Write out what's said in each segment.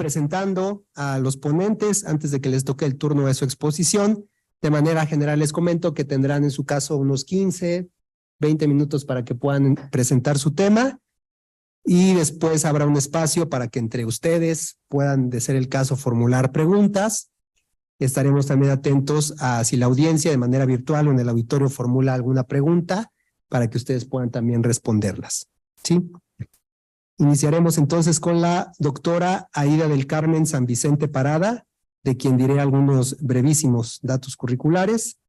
presentando a los ponentes antes de que les toque el turno de su exposición. De manera general les comento que tendrán en su caso unos 15, 20 minutos para que puedan presentar su tema y después habrá un espacio para que entre ustedes puedan, de ser el caso, formular preguntas. Estaremos también atentos a si la audiencia de manera virtual o en el auditorio formula alguna pregunta para que ustedes puedan también responderlas. ¿Sí? Iniciaremos entonces con la doctora Aida del Carmen San Vicente Parada, de quien diré algunos brevísimos datos curriculares.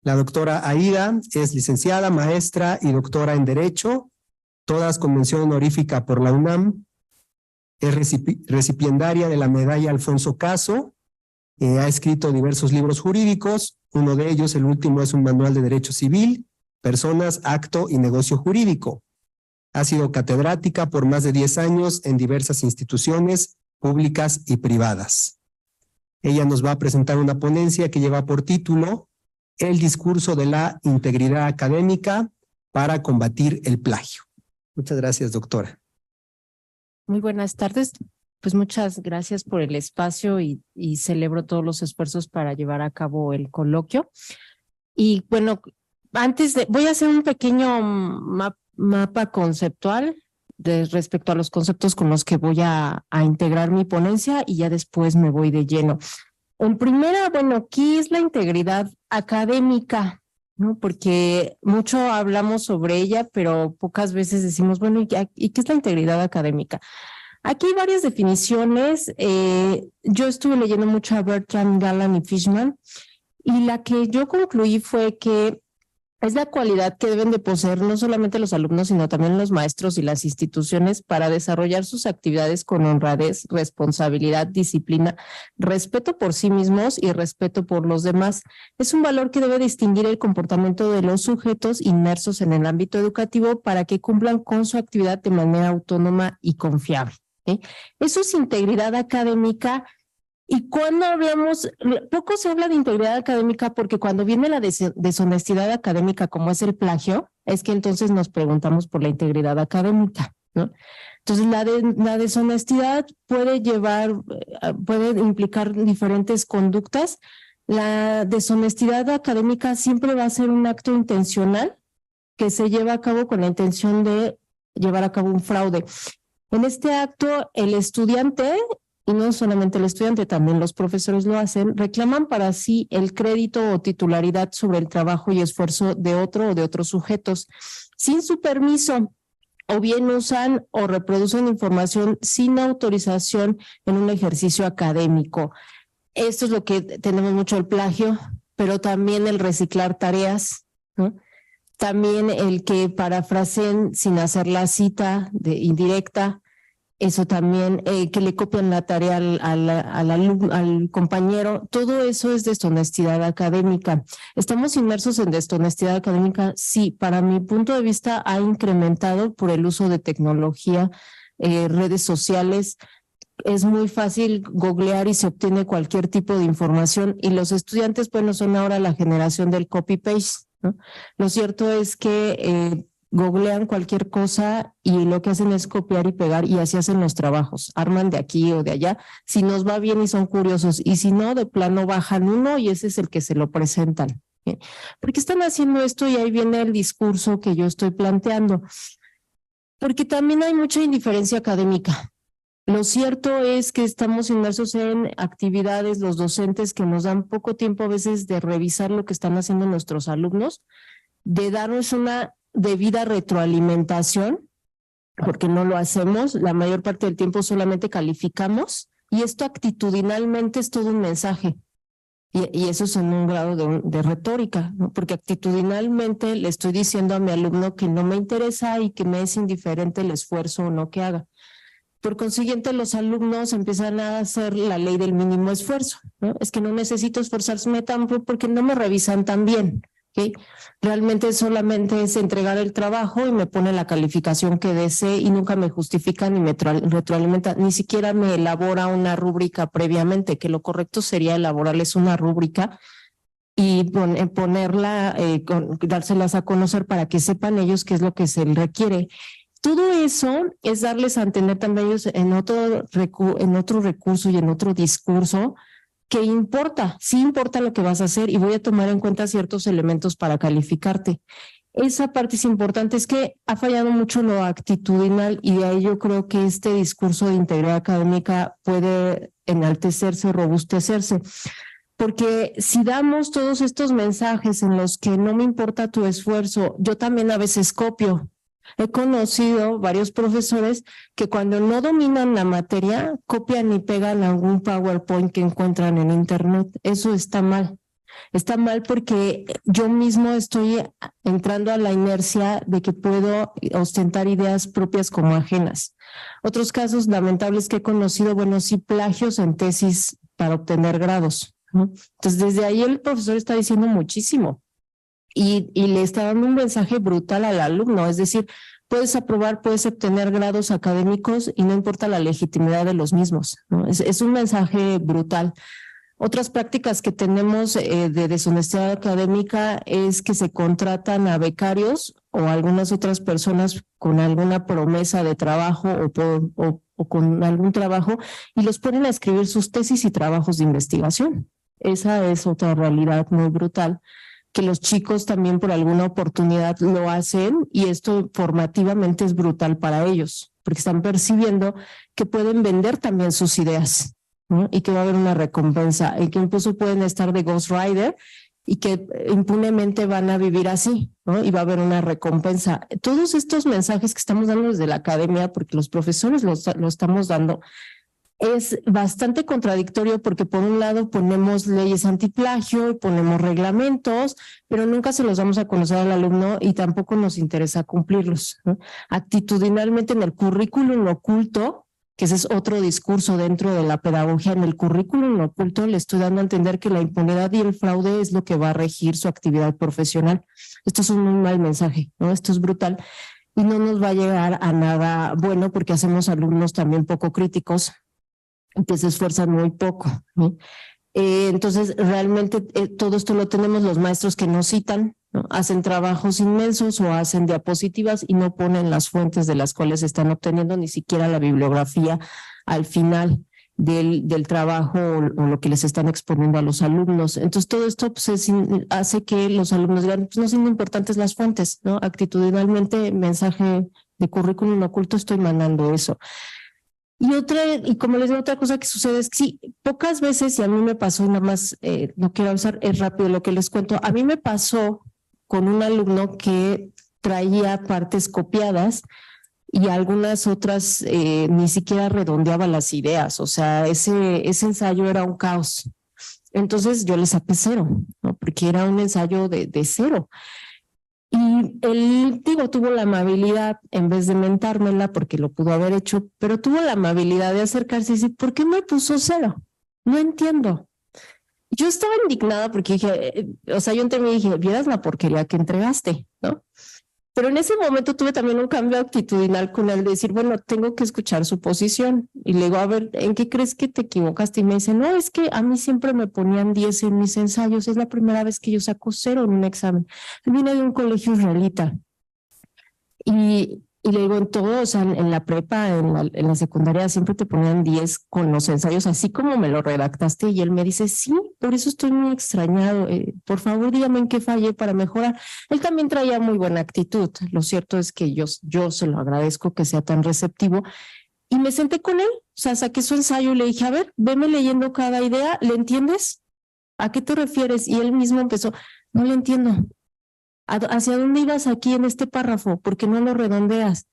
La doctora Aida es licenciada, maestra y doctora en Derecho, todas con mención honorífica por la UNAM. Es recipiendaria de la medalla Alfonso Caso. Ha escrito diversos libros jurídicos. Uno de ellos, el último, es un manual de Derecho Civil, Personas, Acto y Negocio Jurídico. Ha sido catedrática por más de 10 años en diversas instituciones públicas y privadas. Ella nos va a presentar una ponencia que lleva por título El discurso de la integridad académica para combatir el plagio. Muchas gracias, doctora. Muy buenas tardes. Pues muchas gracias por el espacio y celebro todos los esfuerzos para llevar a cabo el coloquio. Y bueno, voy a hacer un pequeño mapa conceptual respecto a los conceptos con los que voy a integrar mi ponencia y ya después me voy de lleno. En primera, bueno, ¿qué es la integridad académica? ¿No? Porque mucho hablamos sobre ella, pero pocas veces decimos, bueno, ¿y qué es la integridad académica? Aquí hay varias definiciones. Yo estuve leyendo mucho a Bertrand, Galland y Fishman, y la que yo concluí fue que es la cualidad que deben de poseer no solamente los alumnos, sino también los maestros y las instituciones para desarrollar sus actividades con honradez, responsabilidad, disciplina, respeto por sí mismos y respeto por los demás. Es un valor que debe distinguir el comportamiento de los sujetos inmersos en el ámbito educativo para que cumplan con su actividad de manera autónoma y confiable. Eso es integridad académica. Y cuando hablamos, poco se habla de integridad académica porque cuando viene la deshonestidad académica, como es el plagio, es que entonces nos preguntamos por la integridad académica, ¿no? Entonces la deshonestidad puede implicar diferentes conductas. La deshonestidad académica siempre va a ser un acto intencional que se lleva a cabo con la intención de llevar a cabo un fraude. En este acto, el estudiante, y no solamente el estudiante, también los profesores lo hacen, reclaman para sí el crédito o titularidad sobre el trabajo y esfuerzo de otro o de otros sujetos, sin su permiso, o bien usan o reproducen información sin autorización en un ejercicio académico. Esto es lo que tenemos mucho el plagio, pero también el reciclar tareas, ¿no? También el que parafraseen sin hacer la cita indirecta. Eso también, que le copian la tarea al compañero, todo eso es deshonestidad académica. ¿Estamos inmersos en deshonestidad académica? Sí, para mi punto de vista ha incrementado por el uso de tecnología, redes sociales. Es muy fácil googlear y se obtiene cualquier tipo de información y los estudiantes, bueno, son ahora la generación del copy-paste, ¿no? Lo cierto es que googlean cualquier cosa y lo que hacen es copiar y pegar y así hacen los trabajos, arman de aquí o de allá, si nos va bien y son curiosos y si no, de plano bajan uno y ese es el que se lo presentan. ¿Por qué están haciendo esto? Y ahí viene el discurso que yo estoy planteando, porque también hay mucha indiferencia académica. Lo cierto es que estamos inmersos en actividades, los docentes, que nos dan poco tiempo a veces de revisar lo que están haciendo nuestros alumnos, de darnos una debida retroalimentación, porque no lo hacemos, la mayor parte del tiempo solamente calificamos y esto actitudinalmente es todo un mensaje y eso es en un grado de retórica, ¿no? Porque actitudinalmente le estoy diciendo a mi alumno que no me interesa y que me es indiferente el esfuerzo o no que haga. Por consiguiente, los alumnos empiezan a hacer la ley del mínimo esfuerzo, ¿no? Es que no necesito esforzarme tanto porque no me revisan tan bien. ¿Okay? Realmente solamente es entregar el trabajo y me pone la calificación que desee y nunca me justifica ni me retroalimenta, ni siquiera me elabora una rúbrica previamente, que lo correcto sería elaborarles una rúbrica y ponerla, dárselas a conocer para que sepan ellos qué es lo que se les requiere. Todo eso es darles a entender también ellos en otro recurso y en otro discurso que importa, sí importa lo que vas a hacer y voy a tomar en cuenta ciertos elementos para calificarte. Esa parte es importante, es que ha fallado mucho lo actitudinal y de ahí yo creo que este discurso de integridad académica puede enaltecerse o robustecerse. Porque si damos todos estos mensajes en los que no me importa tu esfuerzo, yo también a veces copio. He conocido varios profesores que cuando no dominan la materia, copian y pegan algún PowerPoint que encuentran en internet. Eso está mal. Está mal porque yo mismo estoy entrando a la inercia de que puedo ostentar ideas propias como ajenas. Otros casos lamentables que he conocido, bueno, sí, plagios en tesis para obtener grados, ¿no? Entonces, desde ahí el profesor está diciendo muchísimo y le está dando un mensaje brutal al alumno, es decir, puedes aprobar, puedes obtener grados académicos y no importa la legitimidad de los mismos, ¿no? Es un mensaje brutal. Otras prácticas que tenemos de deshonestidad académica es que se contratan a becarios o algunas otras personas con alguna promesa de trabajo o con algún trabajo y los ponen a escribir sus tesis y trabajos de investigación. Esa es otra realidad muy brutal, que los chicos también por alguna oportunidad lo hacen y esto formativamente es brutal para ellos, porque están percibiendo que pueden vender también sus ideas, ¿no? Y que va a haber una recompensa y que incluso pueden estar de ghostwriter y que impunemente van a vivir así, ¿no? Y va a haber una recompensa. Todos estos mensajes que estamos dando desde la academia, porque los profesores lo estamos dando, es bastante contradictorio porque por un lado ponemos leyes antiplagio y ponemos reglamentos, pero nunca se los damos a conocer al alumno y tampoco nos interesa cumplirlos, ¿no? Actitudinalmente en el currículum oculto, que ese es otro discurso dentro de la pedagogía, en el currículum oculto le estoy dando a entender que la impunidad y el fraude es lo que va a regir su actividad profesional. Esto es un muy mal mensaje, ¿no? Esto es brutal y no nos va a llegar a nada bueno porque hacemos alumnos también poco críticos que se esfuerzan muy poco, ¿no? Entonces, realmente todo esto lo tenemos los maestros que nos citan, ¿no? Hacen trabajos inmensos o hacen diapositivas y no ponen las fuentes de las cuales están obteniendo ni siquiera la bibliografía al final del trabajo o lo que les están exponiendo a los alumnos. Entonces, todo esto pues, hace que los alumnos digan, pues no son importantes las fuentes, ¿no? Actitudinalmente, mensaje de currículum oculto, estoy mandando eso. Y como les digo, otra cosa que sucede es que sí, pocas veces, y a mí me pasó, nada más, no quiero avanzar, es rápido lo que les cuento, a mí me pasó con un alumno que traía partes copiadas y algunas otras ni siquiera redondeaba las ideas, o sea, ese ensayo era un caos. Entonces yo le saqué 0, ¿no? Porque era un ensayo de 0. Y él, tuvo la amabilidad, en vez de mentármela, porque lo pudo haber hecho, pero tuvo la amabilidad de acercarse y decir, ¿por qué me puso 0? No entiendo. Yo estaba indignada porque dije, yo entre mí dije, vieras la porquería que entregaste, ¿no? Pero en ese momento tuve también un cambio actitudinal con él de decir, bueno, tengo que escuchar su posición. Y le digo, a ver, ¿en qué crees que te equivocaste? Y me dice, no, es que a mí siempre me ponían 10 en mis ensayos. Es la primera vez que yo saco 0 en un examen. Él viene de un colegio israelita. Y le digo, en todo, o sea, en la prepa, en la secundaria, siempre te ponían 10 con los ensayos, así como me lo redactaste. Y él me dice, sí, por eso estoy muy extrañado. Por favor, dígame en qué fallé para mejorar. Él también traía muy buena actitud. Lo cierto es que yo se lo agradezco que sea tan receptivo. Y me senté con él, o sea, saqué su ensayo y le dije, a ver, veme leyendo cada idea, ¿le entiendes? ¿A qué te refieres? Y él mismo empezó, no le entiendo. ¿Hacia dónde ibas aquí en este párrafo? ¿Por qué no lo redondeas?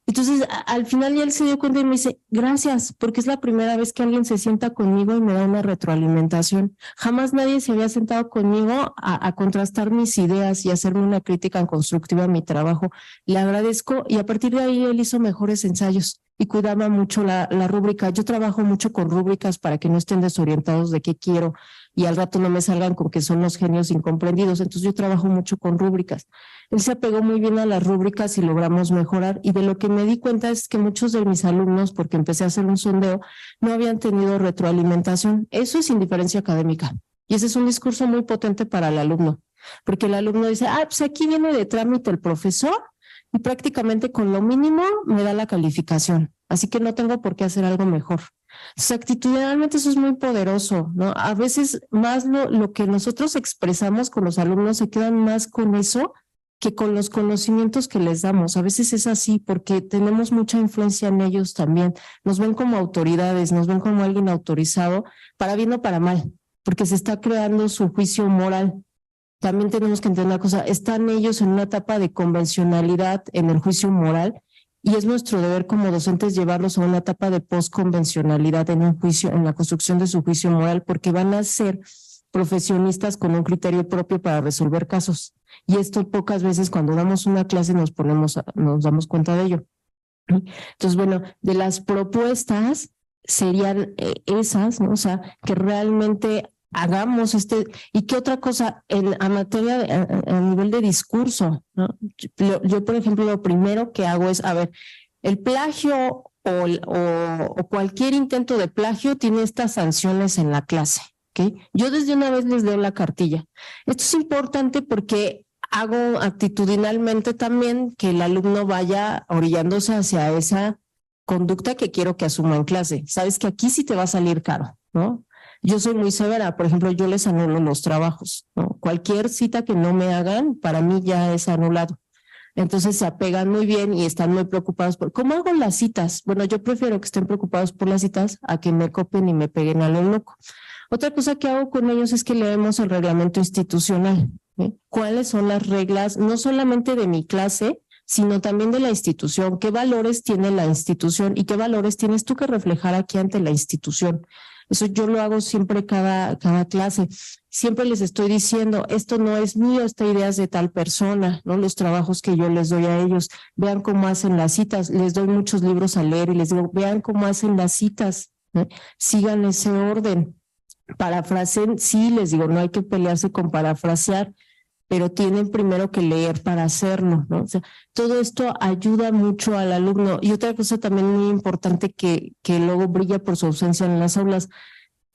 Entonces al final ya él se dio cuenta y me dice, gracias, porque es la primera vez que alguien se sienta conmigo y me da una retroalimentación. Jamás nadie se había sentado conmigo a contrastar mis ideas y hacerme una crítica constructiva a mi trabajo. Le agradezco y a partir de ahí él hizo mejores ensayos y cuidaba mucho la rúbrica. Yo trabajo mucho con rúbricas para que no estén desorientados de qué quiero y al rato no me salgan con que son los genios incomprendidos. Entonces yo trabajo mucho con rúbricas. Él se apegó muy bien a las rúbricas y logramos mejorar. Y de lo que me di cuenta es que muchos de mis alumnos, porque empecé a hacer un sondeo, no habían tenido retroalimentación. Eso es indiferencia académica. Y ese es un discurso muy potente para el alumno. Porque el alumno dice, pues aquí viene de trámite el profesor y prácticamente con lo mínimo me da la calificación, así que no tengo por qué hacer algo mejor. Entonces, actitudinalmente eso es muy poderoso, ¿no? A veces más lo que nosotros expresamos con los alumnos se quedan más con eso que con los conocimientos que les damos. A veces es así porque tenemos mucha influencia en ellos también. Nos ven como autoridades, nos ven como alguien autorizado, para bien o para mal, porque se está creando su juicio moral. También tenemos que entender una cosa, están ellos en una etapa de convencionalidad en el juicio moral y es nuestro deber como docentes llevarlos a una etapa de postconvencionalidad en un juicio, en la construcción de su juicio moral, porque van a ser profesionistas con un criterio propio para resolver casos. Y esto pocas veces cuando damos una clase nos damos cuenta de ello. Entonces, bueno, de las propuestas serían esas, ¿no? O sea, que realmente hagamos ¿y qué otra cosa? A materia, a nivel de discurso, ¿no? Yo, por ejemplo, lo primero que hago es, a ver, el plagio o cualquier intento de plagio tiene estas sanciones en la clase, ¿ok? Yo desde una vez les leo la cartilla. Esto es importante porque hago actitudinalmente también que el alumno vaya orillándose hacia esa conducta que quiero que asuma en clase. Sabes que aquí sí te va a salir caro, ¿no? Yo soy muy severa, por ejemplo, yo les anulo los trabajos, ¿no? Cualquier cita que no me hagan, para mí ya es anulado. Entonces se apegan muy bien y están muy preocupados por ¿cómo hago las citas? Bueno, yo prefiero que estén preocupados por las citas a que me copien y me peguen a lo loco. Otra cosa que hago con ellos es que leemos el reglamento institucional, ¿eh? ¿Cuáles son las reglas, no solamente de mi clase, sino también de la institución? ¿Qué valores tiene la institución y qué valores tienes tú que reflejar aquí ante la institución? Eso yo lo hago siempre cada clase. Siempre les estoy diciendo, esto no es mío, esta idea es de tal persona, ¿no? Los trabajos que yo les doy a ellos, vean cómo hacen las citas, les doy muchos libros a leer y les digo, vean cómo hacen las citas, ¿no? Sigan ese orden. Parafraseen, sí, les digo, no hay que pelearse con parafrasear, pero tienen primero que leer para hacerlo, ¿no? O sea, todo esto ayuda mucho al alumno. Y otra cosa también muy importante que luego brilla por su ausencia en las aulas,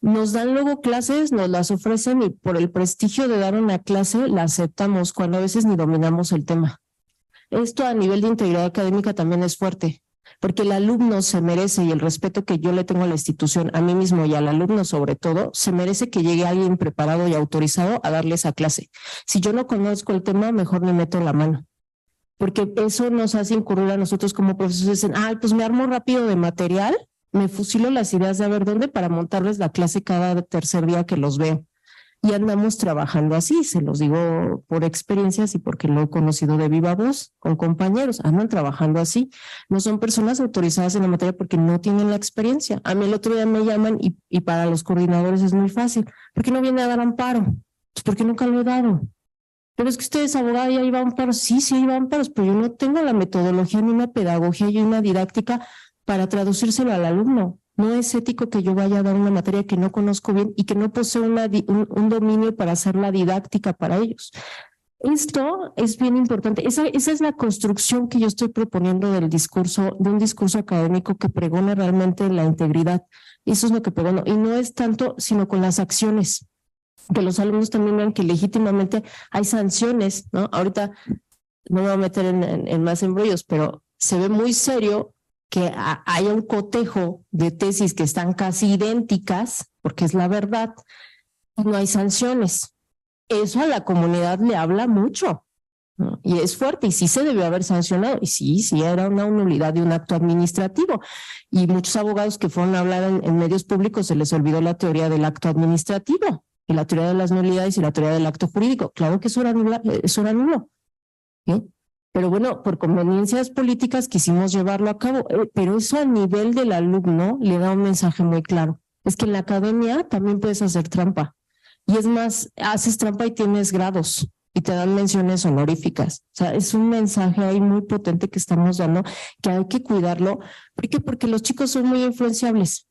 nos dan luego clases, nos las ofrecen y por el prestigio de dar una clase la aceptamos cuando a veces ni dominamos el tema. Esto a nivel de integridad académica también es fuerte, porque el alumno se merece, y el respeto que yo le tengo a la institución, a mí mismo y al alumno sobre todo, se merece que llegue alguien preparado y autorizado a darle esa clase. Si yo no conozco el tema, mejor me meto la mano, porque eso nos hace incurrir a nosotros como profesores en, pues me armo rápido de material, me fusilo las ideas de a ver dónde para montarles la clase cada tercer día que los veo. Y andamos trabajando así, se los digo por experiencias y porque lo he conocido de viva voz con compañeros, andan trabajando así. No son personas autorizadas en la materia porque no tienen la experiencia. A mí el otro día me llaman y para los coordinadores es muy fácil. ¿Por qué no viene a dar amparo? Pues porque nunca lo he dado. Pero es que usted es abogada y ahí va amparos. Sí, ahí va amparos, pero yo no tengo la metodología ni una pedagogía y una didáctica para traducírselo al alumno. No es ético que yo vaya a dar una materia que no conozco bien y que no posee un dominio para hacer la didáctica para ellos. Esto es bien importante. Esa es la construcción que yo estoy proponiendo del discurso, de un discurso académico que pregone realmente la integridad. Eso es lo que pregono. Y no es tanto, sino con las acciones. Que los alumnos también vean que legítimamente hay sanciones, ¿no? Ahorita no me voy a meter en más embrollos, pero se ve muy serio que haya un cotejo de tesis que están casi idénticas, porque es la verdad, y no hay sanciones. Eso a la comunidad le habla mucho, ¿no? Y es fuerte, y sí se debió haber sancionado, y sí era una nulidad de un acto administrativo. Y muchos abogados que fueron a hablar en medios públicos se les olvidó la teoría del acto administrativo, y la teoría de las nulidades y la teoría del acto jurídico. Claro que eso era nulo, ¿sí? Pero bueno, por conveniencias políticas quisimos llevarlo a cabo, pero eso a nivel del alumno le da un mensaje muy claro. Es que en la academia también puedes hacer trampa. Y es más, haces trampa y tienes grados y te dan menciones honoríficas. O sea, es un mensaje ahí muy potente que estamos dando, que hay que cuidarlo. ¿Por qué? Porque los chicos son muy influenciables.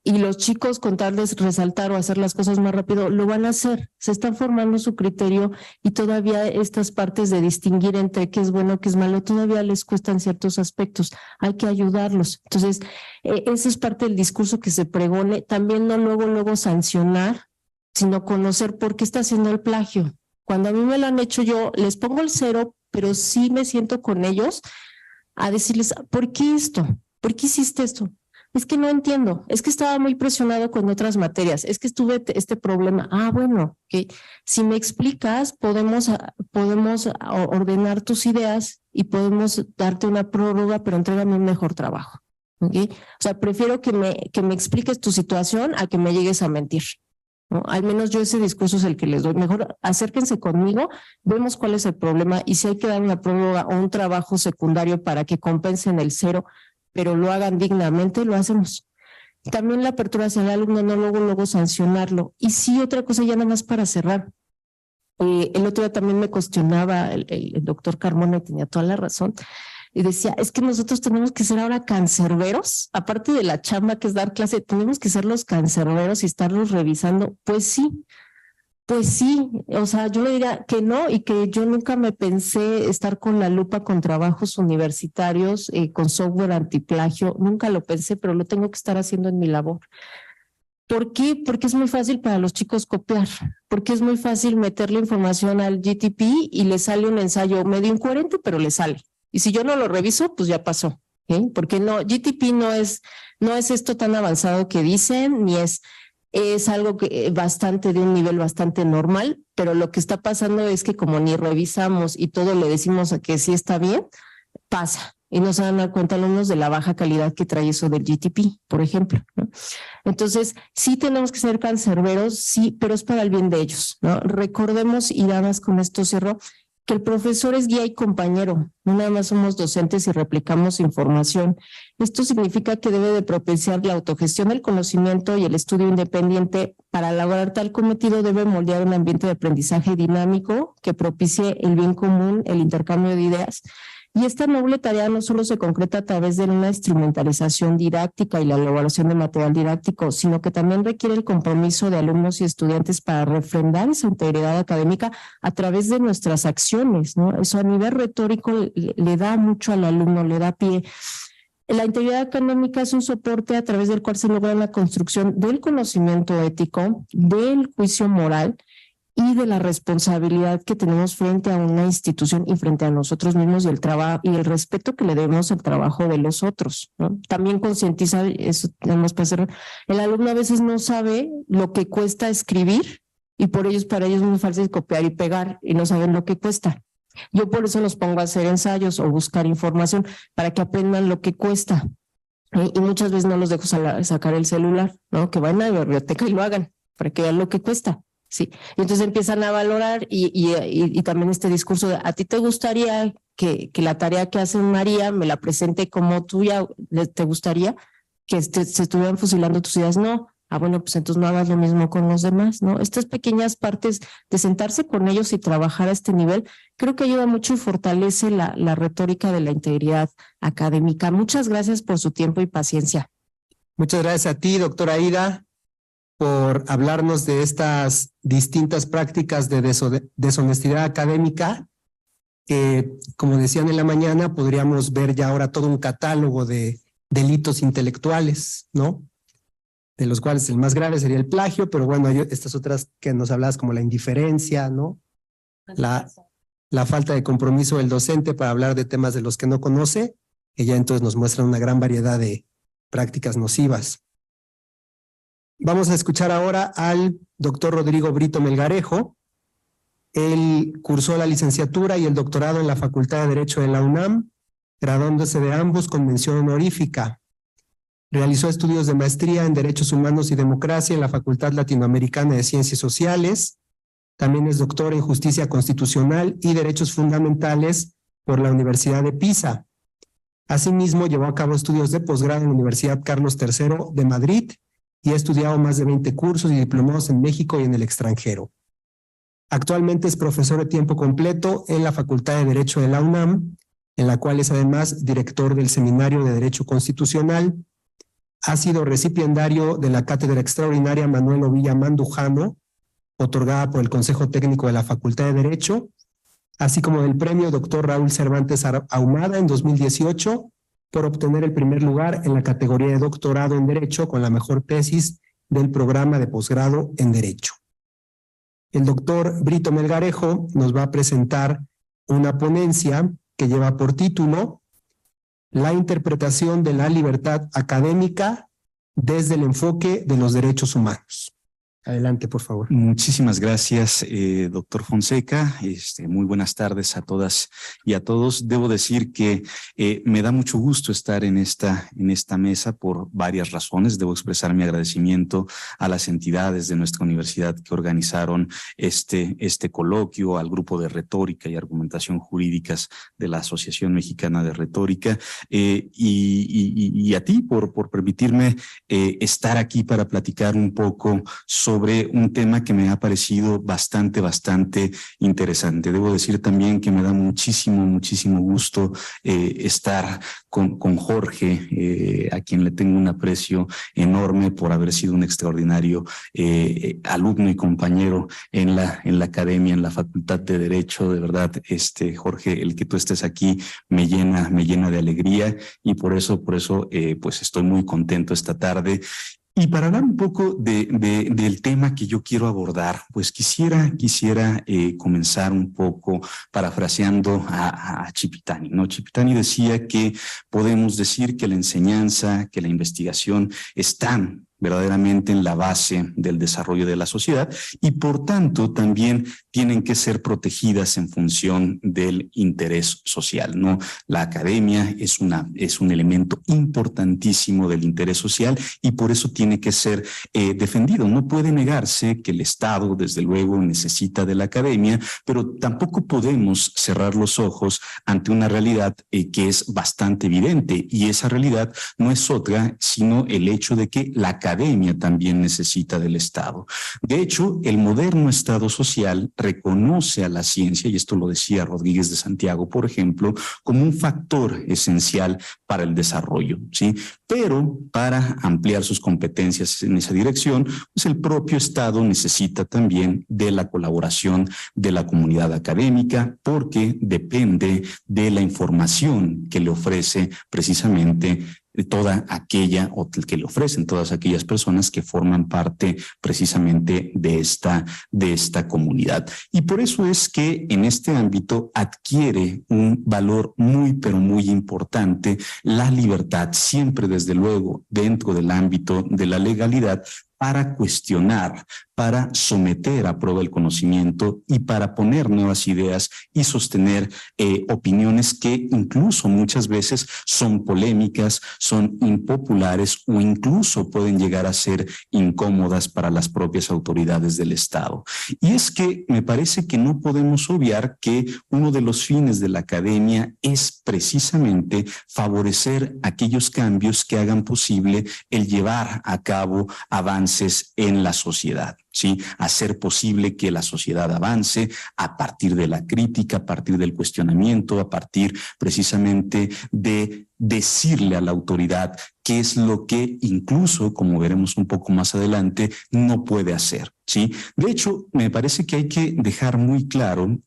Y los chicos, con tal de resaltar o hacer las cosas más rápido, lo van a hacer. Se están formando su criterio y todavía estas partes de distinguir entre qué es bueno, qué es malo, todavía les cuestan ciertos aspectos. Hay que ayudarlos. Entonces, esa es parte del discurso que se pregone. También no luego sancionar, sino conocer por qué está haciendo el plagio. Cuando a mí me lo han hecho, yo les pongo el 0, pero sí me siento con ellos a decirles, ¿por qué esto? ¿Por qué hiciste esto? Es que no entiendo, es que estaba muy presionado con otras materias, es que tuve este problema. Ah, bueno, que si me explicas, podemos ordenar tus ideas y podemos darte una prórroga, pero entrégame un mejor trabajo. ¿Okay? O sea, prefiero que me expliques tu situación a que me llegues a mentir, ¿no? Al menos yo ese discurso es el que les doy. Mejor acérquense conmigo, vemos cuál es el problema y si hay que dar una prórroga o un trabajo secundario para que compensen el 0, pero lo hagan dignamente, lo hacemos. También la apertura hacia el alumno, no luego sancionarlo. Y sí, otra cosa ya nada más para cerrar. El otro día también me cuestionaba el doctor Carmona y tenía toda la razón. Y decía, es que nosotros tenemos que ser ahora cancerberos, aparte de la chamba que es dar clase, tenemos que ser los cancerberos y estarlos revisando. Pues sí, o sea, yo le diría que no y que yo nunca me pensé estar con la lupa con trabajos universitarios, con software antiplagio, nunca lo pensé, pero lo tengo que estar haciendo en mi labor. ¿Por qué? Porque es muy fácil para los chicos copiar, porque es muy fácil meterle información al GTP y le sale un ensayo medio incoherente, pero le sale. Y si yo no lo reviso, pues ya pasó, ¿eh? Porque no, GTP no es esto tan avanzado que dicen, ni es algo que bastante de un nivel bastante normal, pero lo que está pasando es que como ni revisamos y todo le decimos a que sí está bien, pasa. Y no se dan a cuenta alumnos de la baja calidad que trae eso del GTP, por ejemplo, ¿no? Entonces, sí tenemos que ser cancerberos, sí, pero es para el bien de ellos, ¿no? Recordemos, y nada más con esto cierro, que el profesor es guía y compañero, no nada más somos docentes y replicamos información. Esto significa que debe de propiciar la autogestión del conocimiento y el estudio independiente. Para lograr tal cometido debe moldear un ambiente de aprendizaje dinámico que propicie el bien común, el intercambio de ideas. Y esta noble tarea no solo se concreta a través de una instrumentalización didáctica y la elaboración de material didáctico, sino que también requiere el compromiso de alumnos y estudiantes para refrendar esa integridad académica a través de nuestras acciones, ¿no? Eso a nivel retórico le da mucho al alumno, le da pie. La integridad académica es un soporte a través del cual se logra la construcción del conocimiento ético, del juicio moral y de la responsabilidad que tenemos frente a una institución y frente a nosotros mismos y el trabajo y el respeto que le debemos al trabajo de los otros, ¿no? También concientizar, eso tenemos que hacer. El alumno a veces no sabe lo que cuesta escribir y para ellos es muy fácil copiar y pegar y no saben lo que cuesta. Yo por eso los pongo a hacer ensayos o buscar información para que aprendan lo que cuesta. Y muchas veces no los dejo sacar el celular, ¿no? Que vayan a la biblioteca y lo hagan para que vean lo que cuesta. Sí, y entonces empiezan a valorar y también este discurso de ¿a ti te gustaría que la tarea que hace María me la presente como tuya? ¿Te gustaría que se estuvieran fusilando tus ideas? No. Ah, bueno, pues entonces no hagas lo mismo con los demás, ¿no? Estas pequeñas partes de sentarse con ellos y trabajar a este nivel, creo que ayuda mucho y fortalece la retórica de la integridad académica. Muchas gracias por su tiempo y paciencia. Muchas gracias a ti, doctora Aida, por hablarnos de estas distintas prácticas de deshonestidad académica, que, como decían en la mañana, podríamos ver ya ahora todo un catálogo de delitos intelectuales, ¿no? De los cuales el más grave sería el plagio, pero bueno, hay estas otras que nos hablabas como la indiferencia, ¿no? La falta de compromiso del docente para hablar de temas de los que no conoce, que ya entonces nos muestran una gran variedad de prácticas nocivas. Vamos a escuchar ahora al doctor Rodrigo Brito Melgarejo. Él cursó la licenciatura y el doctorado en la Facultad de Derecho de la UNAM, graduándose de ambos con mención honorífica. Realizó estudios de maestría en Derechos Humanos y Democracia en la Facultad Latinoamericana de Ciencias Sociales. También es doctor en Justicia Constitucional y Derechos Fundamentales por la Universidad de Pisa. Asimismo, llevó a cabo estudios de posgrado en la Universidad Carlos III de Madrid y ha estudiado más de 20 cursos y diplomados en México y en el extranjero. Actualmente es profesor de tiempo completo en la Facultad de Derecho de la UNAM, en la cual es además director del Seminario de Derecho Constitucional. Ha sido recipiendario de la Cátedra Extraordinaria Manuel Ovilla Mandujano, otorgada por el Consejo Técnico de la Facultad de Derecho, así como del Premio Dr. Raúl Cervantes Ahumada en 2018, por obtener el primer lugar en la categoría de doctorado en Derecho con la mejor tesis del programa de posgrado en Derecho. El doctor Brito Melgarejo nos va a presentar una ponencia que lleva por título La interpretación de la libertad académica desde el enfoque de los derechos humanos. Adelante, por favor. Muchísimas gracias, doctor Fonseca. Muy buenas tardes a todas y a todos. Debo decir que me da mucho gusto estar en esta mesa por varias razones. Debo expresar mi agradecimiento a las entidades de nuestra universidad que organizaron este coloquio, al grupo de retórica y argumentación jurídicas de la Asociación Mexicana de Retórica, y a ti por permitirme estar aquí para platicar un poco sobre un tema que me ha parecido bastante interesante. Debo decir también que me da muchísimo gusto estar con Jorge, a quien le tengo un aprecio enorme por haber sido un extraordinario alumno y compañero en la academia, en la Facultad de Derecho. De verdad, Jorge, el que tú estés aquí me llena de alegría, y por eso pues estoy muy contento esta tarde. Y para hablar un poco del tema que yo quiero abordar, pues quisiera comenzar un poco parafraseando a Cipitani, ¿no? Cipitani decía que podemos decir que la enseñanza, que la investigación están verdaderamente en la base del desarrollo de la sociedad, y por tanto también tienen que ser protegidas en función del interés social, ¿no? La academia es un elemento importantísimo del interés social, y por eso tiene que ser defendido. No puede negarse que el Estado, desde luego, necesita de la academia, pero tampoco podemos cerrar los ojos ante una realidad que es bastante evidente, y esa realidad no es otra sino el hecho de que la academia también necesita del Estado. De hecho, el moderno Estado social reconoce a la ciencia, y esto lo decía Rodríguez de Santiago, por ejemplo, como un factor esencial para el desarrollo, ¿sí? Pero para ampliar sus competencias en esa dirección, pues el propio Estado necesita también de la colaboración de la comunidad académica, porque depende de la información que le ofrece precisamente toda aquella, o que le ofrecen todas aquellas personas que forman parte precisamente de esta comunidad. Y por eso es que en este ámbito adquiere un valor pero muy importante la libertad, siempre desde luego dentro del ámbito de la legalidad, para cuestionar, para someter a prueba el conocimiento y para poner nuevas ideas y sostener opiniones que incluso muchas veces son polémicas, son impopulares o incluso pueden llegar a ser incómodas para las propias autoridades del Estado. Y es que me parece que no podemos obviar que uno de los fines de la academia es precisamente favorecer aquellos cambios que hagan posible el llevar a cabo avances en la sociedad, ¿sí? Hacer posible que la sociedad avance a partir de la crítica, a partir del cuestionamiento, a partir precisamente de decirle a la autoridad qué es lo que incluso, como veremos un poco más adelante, no puede hacer, ¿sí? De hecho, me parece que hay que dejar muy claro,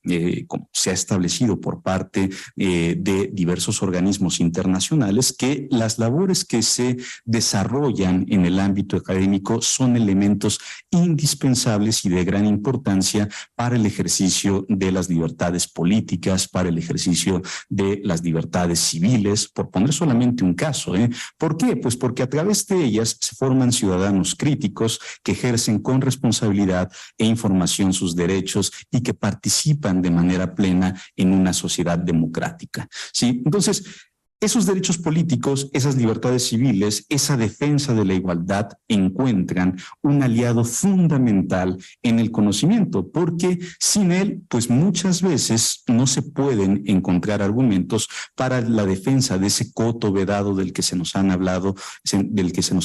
como se ha establecido por parte de diversos organismos internacionales, que las labores que se desarrollan en el ámbito académico son elementos indispensables y de gran importancia para el ejercicio de las libertades políticas, para el ejercicio de las libertades civiles, por poner solamente un caso, ¿eh? ¿Por qué? Pues porque a través de ellas se forman ciudadanos críticos que ejercen con responsabilidad e información sus derechos y que participan de manera plena en una sociedad democrática, ¿sí? Entonces, esos derechos políticos, esas libertades civiles, esa defensa de la igualdad encuentran un aliado fundamental en el conocimiento, porque sin él, pues muchas veces no se pueden encontrar argumentos para la defensa de ese coto vedado del que se nos ha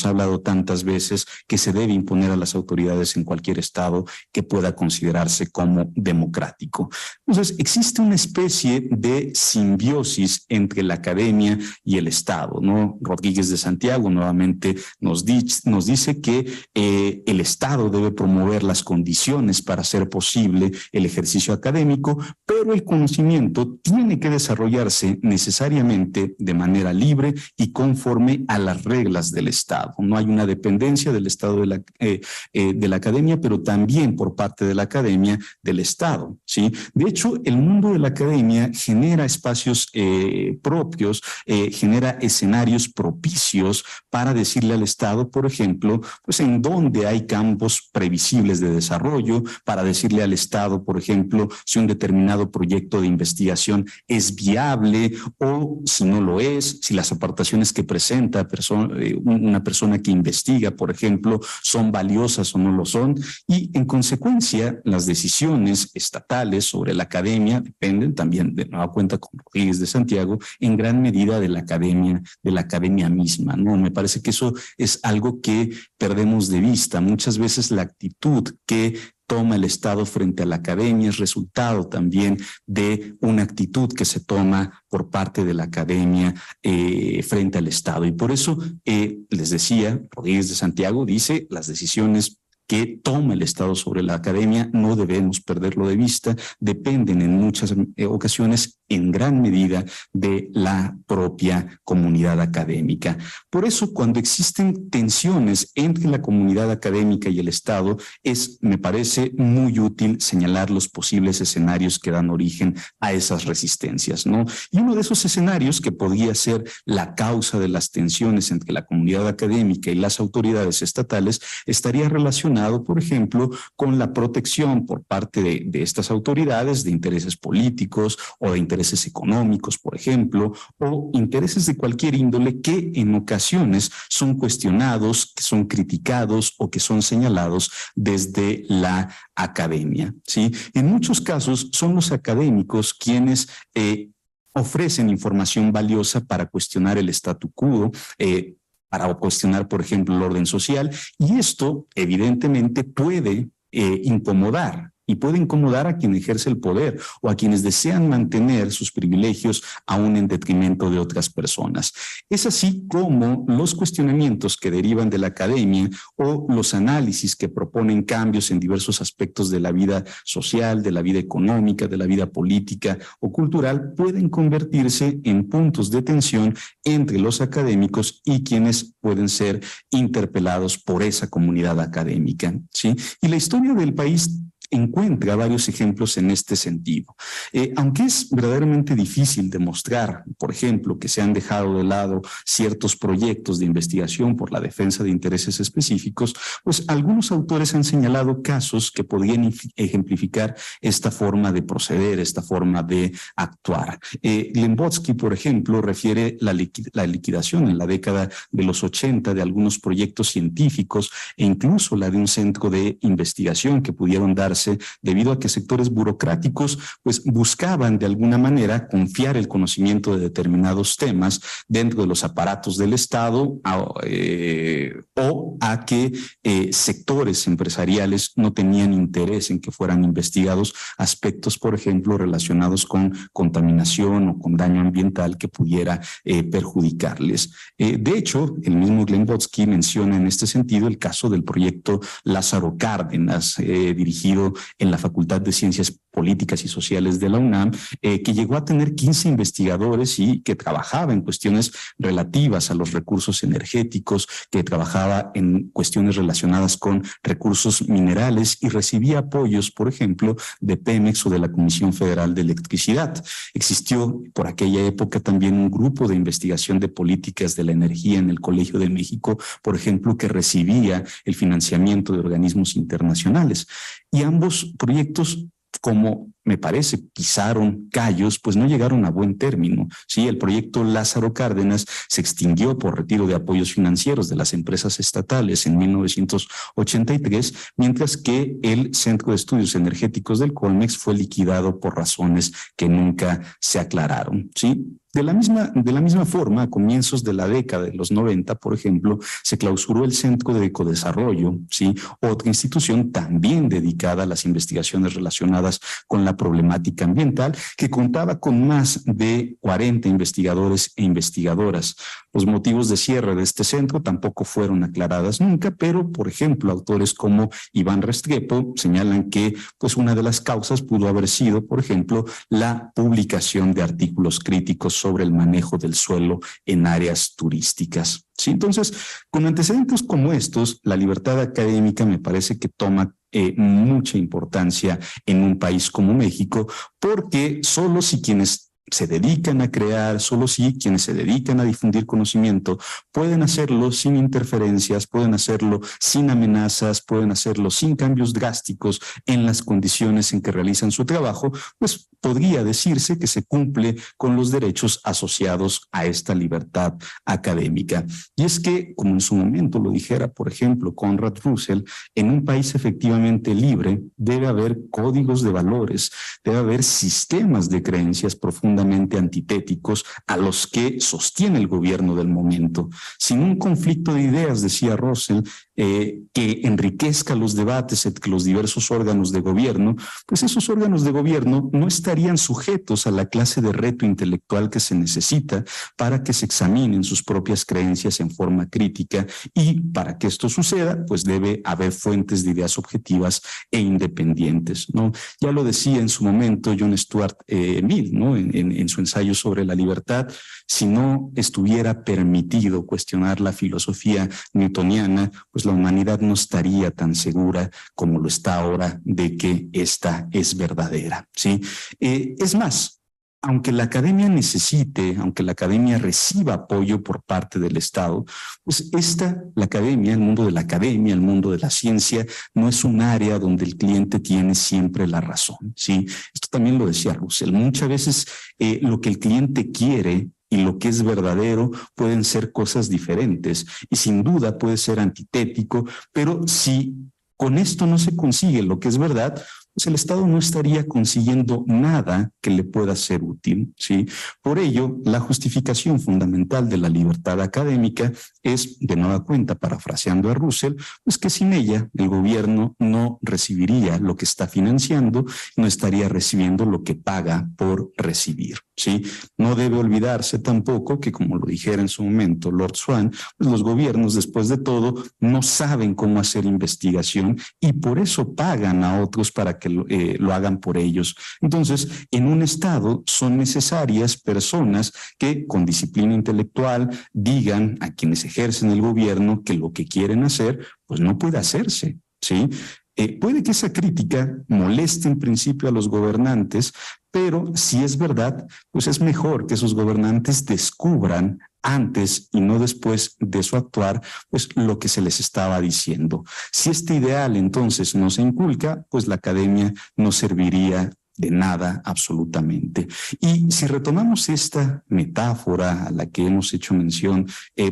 hablado tantas veces, que se debe imponer a las autoridades en cualquier estado que pueda considerarse como democrático. Entonces, existe una especie de simbiosis entre la academia academia y el Estado, ¿no? Rodríguez de Santiago nuevamente nos dice que el Estado debe promover las condiciones para hacer posible el ejercicio académico, pero el conocimiento tiene que desarrollarse necesariamente de manera libre y conforme a las reglas del Estado. No hay una dependencia del Estado de la academia, pero también por parte de la academia del Estado, ¿sí? De hecho, el mundo de la academia genera espacios propios, genera escenarios propicios para decirle al Estado, por ejemplo, pues en dónde hay campos previsibles de desarrollo, para decirle al Estado, por ejemplo, si un determinado proyecto de investigación es viable o si no lo es, si las aportaciones que presenta una persona que investiga, por ejemplo, son valiosas o no lo son, y en consecuencia las decisiones estatales sobre la academia dependen también, de nueva cuenta con Rodríguez de Santiago, en gran medida de la academia misma, ¿no? Me parece que eso es algo que perdemos de vista. Muchas veces la actitud que toma el Estado frente a la academia es resultado también de una actitud que se toma por parte de la academia frente al Estado. Y por eso les decía, Rodríguez de Santiago dice, las decisiones que toma el Estado sobre la academia, no debemos perderlo de vista, dependen en muchas ocasiones en gran medida de la propia comunidad académica. Por eso, cuando existen tensiones entre la comunidad académica y el Estado, me parece muy útil señalar los posibles escenarios que dan origen a esas resistencias, ¿no? Y uno de esos escenarios que podría ser la causa de las tensiones entre la comunidad académica y las autoridades estatales estaría relacionado, por ejemplo, con la protección por parte de estas autoridades de intereses políticos o de intereses económicos, por ejemplo, o intereses de cualquier índole que en ocasiones son cuestionados, que son criticados o que son señalados desde la academia, ¿sí? En muchos casos son los académicos quienes ofrecen información valiosa para cuestionar el statu quo, para cuestionar, por ejemplo, el orden social, y esto evidentemente puede incomodar. Y puede incomodar a quien ejerce el poder o a quienes desean mantener sus privilegios aún en detrimento de otras personas. Es así como los cuestionamientos que derivan de la academia o los análisis que proponen cambios en diversos aspectos de la vida social, de la vida económica, de la vida política o cultural pueden convertirse en puntos de tensión entre los académicos y quienes pueden ser interpelados por esa comunidad académica, ¿sí? Y la historia del país encuentra varios ejemplos en este sentido. Aunque es verdaderamente difícil demostrar, por ejemplo, que se han dejado de lado ciertos proyectos de investigación por la defensa de intereses específicos, pues algunos autores han señalado casos que podrían ejemplificar esta forma de proceder, esta forma de actuar. Glembodsky, por ejemplo, refiere la liquidación en la década de los 80 de algunos proyectos científicos e incluso la de un centro de investigación que pudieron darse debido a que sectores burocráticos pues buscaban de alguna manera confiar el conocimiento de determinados temas dentro de los aparatos del Estado o a que sectores empresariales no tenían interés en que fueran investigados aspectos, por ejemplo, relacionados con contaminación o con daño ambiental que pudiera perjudicarles. De hecho, el mismo Glembodsky menciona en este sentido el caso del proyecto Lázaro Cárdenas, dirigido en la Facultad de Ciencias Políticas y Sociales de la UNAM, que llegó a tener 15 investigadores y que trabajaba en cuestiones relativas a los recursos energéticos, que trabajaba en cuestiones relacionadas con recursos minerales y recibía apoyos, por ejemplo, de Pemex o de la Comisión Federal de Electricidad. Existió por aquella época también un grupo de investigación de políticas de la energía en el Colegio de México, por ejemplo, que recibía el financiamiento de organismos internacionales. Y ambos proyectos, como me parece, pisaron callos, pues no llegaron a buen término. Sí, el proyecto Lázaro Cárdenas se extinguió por retiro de apoyos financieros de las empresas estatales en 1983, mientras que el Centro de Estudios Energéticos del Colmex fue liquidado por razones que nunca se aclararon. Sí. De la misma forma, a comienzos de la década de los 90, por ejemplo, se clausuró el Centro de Ecodesarrollo, ¿sí? Otra institución también dedicada a las investigaciones relacionadas con la una problemática ambiental que contaba con más de 40 investigadores e investigadoras. Los motivos de cierre de este centro tampoco fueron aclaradas nunca, pero, por ejemplo, autores como Iván Restrepo señalan que pues, una de las causas pudo haber sido, por ejemplo, la publicación de artículos críticos sobre el manejo del suelo en áreas turísticas. ¿Sí? Entonces, con antecedentes como estos, la libertad académica me parece que toma mucha importancia en un país como México, porque solo si quienes se dedican a crear, solo si quienes se dedican a difundir conocimiento pueden hacerlo sin interferencias, pueden hacerlo sin amenazas, pueden hacerlo sin cambios drásticos en las condiciones en que realizan su trabajo, pues podría decirse que se cumple con los derechos asociados a esta libertad académica. Y es que, como en su momento lo dijera, por ejemplo, Conrad Russell, en un país efectivamente libre debe haber códigos de valores, debe haber sistemas de creencias profundamente antitéticos a los que sostiene el gobierno del momento. Sin un conflicto de ideas, decía Russell, que enriquezca los debates entre los diversos órganos de gobierno, pues esos órganos de gobierno no estarían sujetos a la clase de reto intelectual que se necesita para que se examinen sus propias creencias en forma crítica, y para que esto suceda, pues debe haber fuentes de ideas objetivas e independientes, ¿no? Ya lo decía en su momento John Stuart Mill, ¿no? En su ensayo sobre la libertad: si no estuviera permitido cuestionar la filosofía newtoniana, pues la humanidad no estaría tan segura como lo está ahora de que esta es verdadera, ¿sí? Es más, aunque la academia necesite, aunque la academia reciba apoyo por parte del Estado, pues la academia, el mundo de la academia, el mundo de la ciencia, no es un área donde el cliente tiene siempre la razón, ¿sí? Esto también lo decía Russell. Muchas veces lo que el cliente quiere y lo que es verdadero pueden ser cosas diferentes, y sin duda puede ser antitético, pero si con esto no se consigue lo que es verdad, pues el Estado no estaría consiguiendo nada que le pueda ser útil, ¿sí? Por ello, la justificación fundamental de la libertad académica es, de nueva cuenta, parafraseando a Russell, pues que sin ella el gobierno no recibiría lo que está financiando, no estaría recibiendo lo que paga por recibir, ¿sí? No debe olvidarse tampoco que, como lo dijera en su momento Lord Swan, pues los gobiernos, después de todo, no saben cómo hacer investigación, y por eso pagan a otros para que lo hagan por ellos. Entonces, en un Estado son necesarias personas que con disciplina intelectual digan a quienes ejercen el gobierno que lo que quieren hacer, pues no puede hacerse, ¿sí? Puede que esa crítica moleste en principio a los gobernantes, pero si es verdad, pues es mejor que esos gobernantes descubran antes y no después de su actuar, pues lo que se les estaba diciendo. Si este ideal entonces no se inculca, pues la academia no serviría de nada absolutamente. Y si retomamos esta metáfora a la que hemos hecho mención,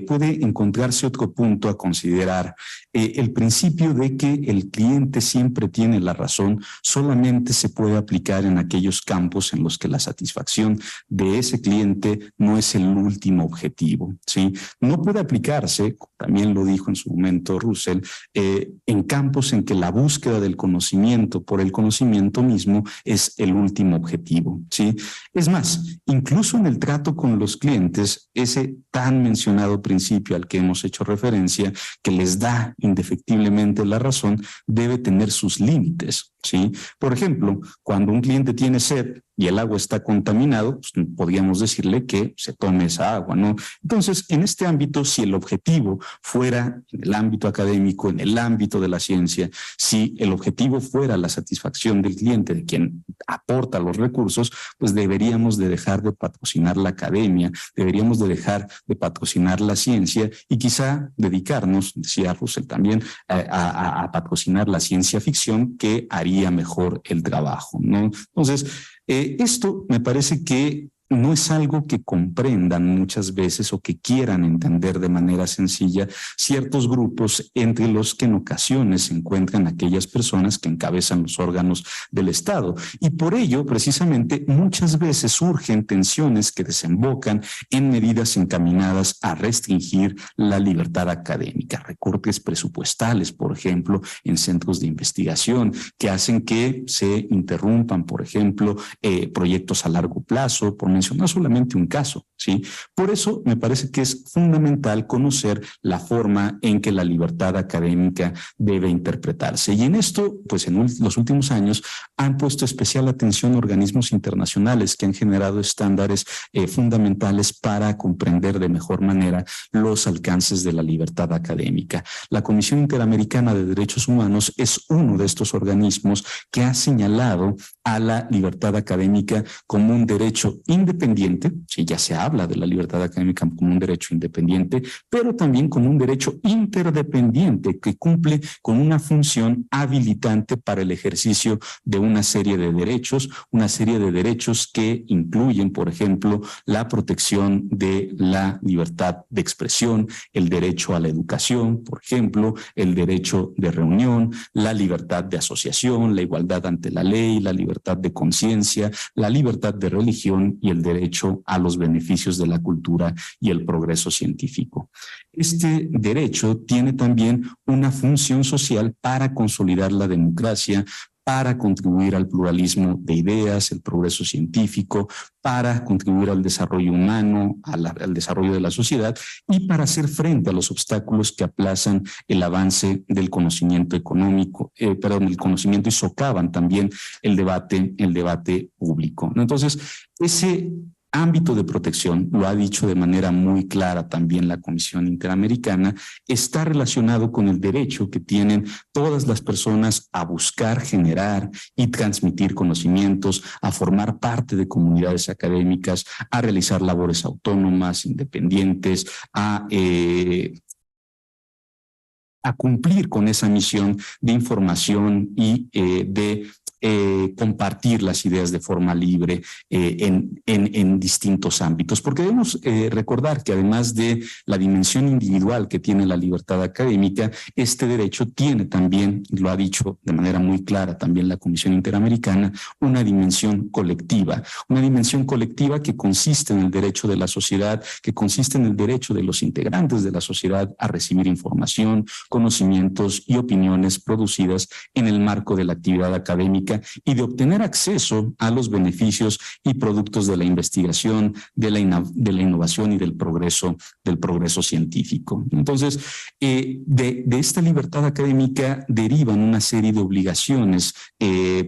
puede encontrarse otro punto a considerar. El principio de que el cliente siempre tiene la razón solamente se puede aplicar en aquellos campos en los que la satisfacción de ese cliente no es el último objetivo, ¿sí? No puede aplicarse, también lo dijo en su momento Russell, en campos en que la búsqueda del conocimiento por el conocimiento mismo es el último objetivo, ¿sí? Es más, incluso en el trato con los clientes, ese tan mencionado principio al que hemos hecho referencia, que les da indefectiblemente la razón, debe tener sus límites, ¿sí? Por ejemplo, cuando un cliente tiene sed y el agua está contaminado, pues podríamos decirle que se tome esa agua, ¿no? Entonces, en este ámbito, si el objetivo fuera en el ámbito académico, en el ámbito de la ciencia, si el objetivo fuera la satisfacción del cliente, de quien aporta los recursos, pues deberíamos de dejar de patrocinar la academia, deberíamos de dejar de patrocinar la ciencia y quizá dedicarnos, decía Russell también, a patrocinar la ciencia ficción, que haría mejor el trabajo, ¿no? Entonces, esto me parece que no es algo que comprendan muchas veces o que quieran entender de manera sencilla ciertos grupos, entre los que en ocasiones se encuentran aquellas personas que encabezan los órganos del Estado. Y por ello, precisamente, muchas veces surgen tensiones que desembocan en medidas encaminadas a restringir la libertad académica, recortes presupuestales, por ejemplo, en centros de investigación, que hacen que se interrumpan, por ejemplo, proyectos a largo plazo, por mencionar solamente un caso, ¿sí? Por eso me parece que es fundamental conocer la forma en que la libertad académica debe interpretarse. Y en esto, pues en los últimos años han puesto especial atención organismos internacionales que han generado estándares fundamentales para comprender de mejor manera los alcances de la libertad académica. La Comisión Interamericana de Derechos Humanos es uno de estos organismos que ha señalado a la libertad académica como un derecho independiente, sí, ya se habla de la libertad académica como un derecho independiente, pero también como un derecho interdependiente que cumple con una función habilitante para el ejercicio de una serie de derechos que incluyen, por ejemplo, la protección de la libertad de expresión, el derecho a la educación, por ejemplo, el derecho de reunión, la libertad de asociación, la igualdad ante la ley, la libertad de conciencia, la libertad de religión y el derecho a los beneficios de la cultura y el progreso científico. Este derecho tiene también una función social para consolidar la democracia, para contribuir al pluralismo de ideas, el progreso científico, para contribuir al desarrollo humano, al desarrollo de la sociedad y para hacer frente a los obstáculos que aplazan el avance del conocimiento económico, el conocimiento y socavan también el debate público. Entonces, ese ámbito de protección, lo ha dicho de manera muy clara también la Comisión Interamericana, está relacionado con el derecho que tienen todas las personas a buscar, generar y transmitir conocimientos, a formar parte de comunidades académicas, a realizar labores autónomas, independientes, a cumplir con esa misión de información y de compartir las ideas de forma libre en distintos ámbitos. Porque debemos recordar que además de la dimensión individual que tiene la libertad académica, este derecho tiene también, lo ha dicho de manera muy clara también la Comisión Interamericana, una dimensión colectiva que consiste en el derecho de la sociedad, que consiste en el derecho de los integrantes de la sociedad a recibir información, conocimientos y opiniones producidas en el marco de la actividad académica y de obtener acceso a los beneficios y productos de la investigación, de la innovación y del progreso científico. Entonces, de esta libertad académica derivan una serie de obligaciones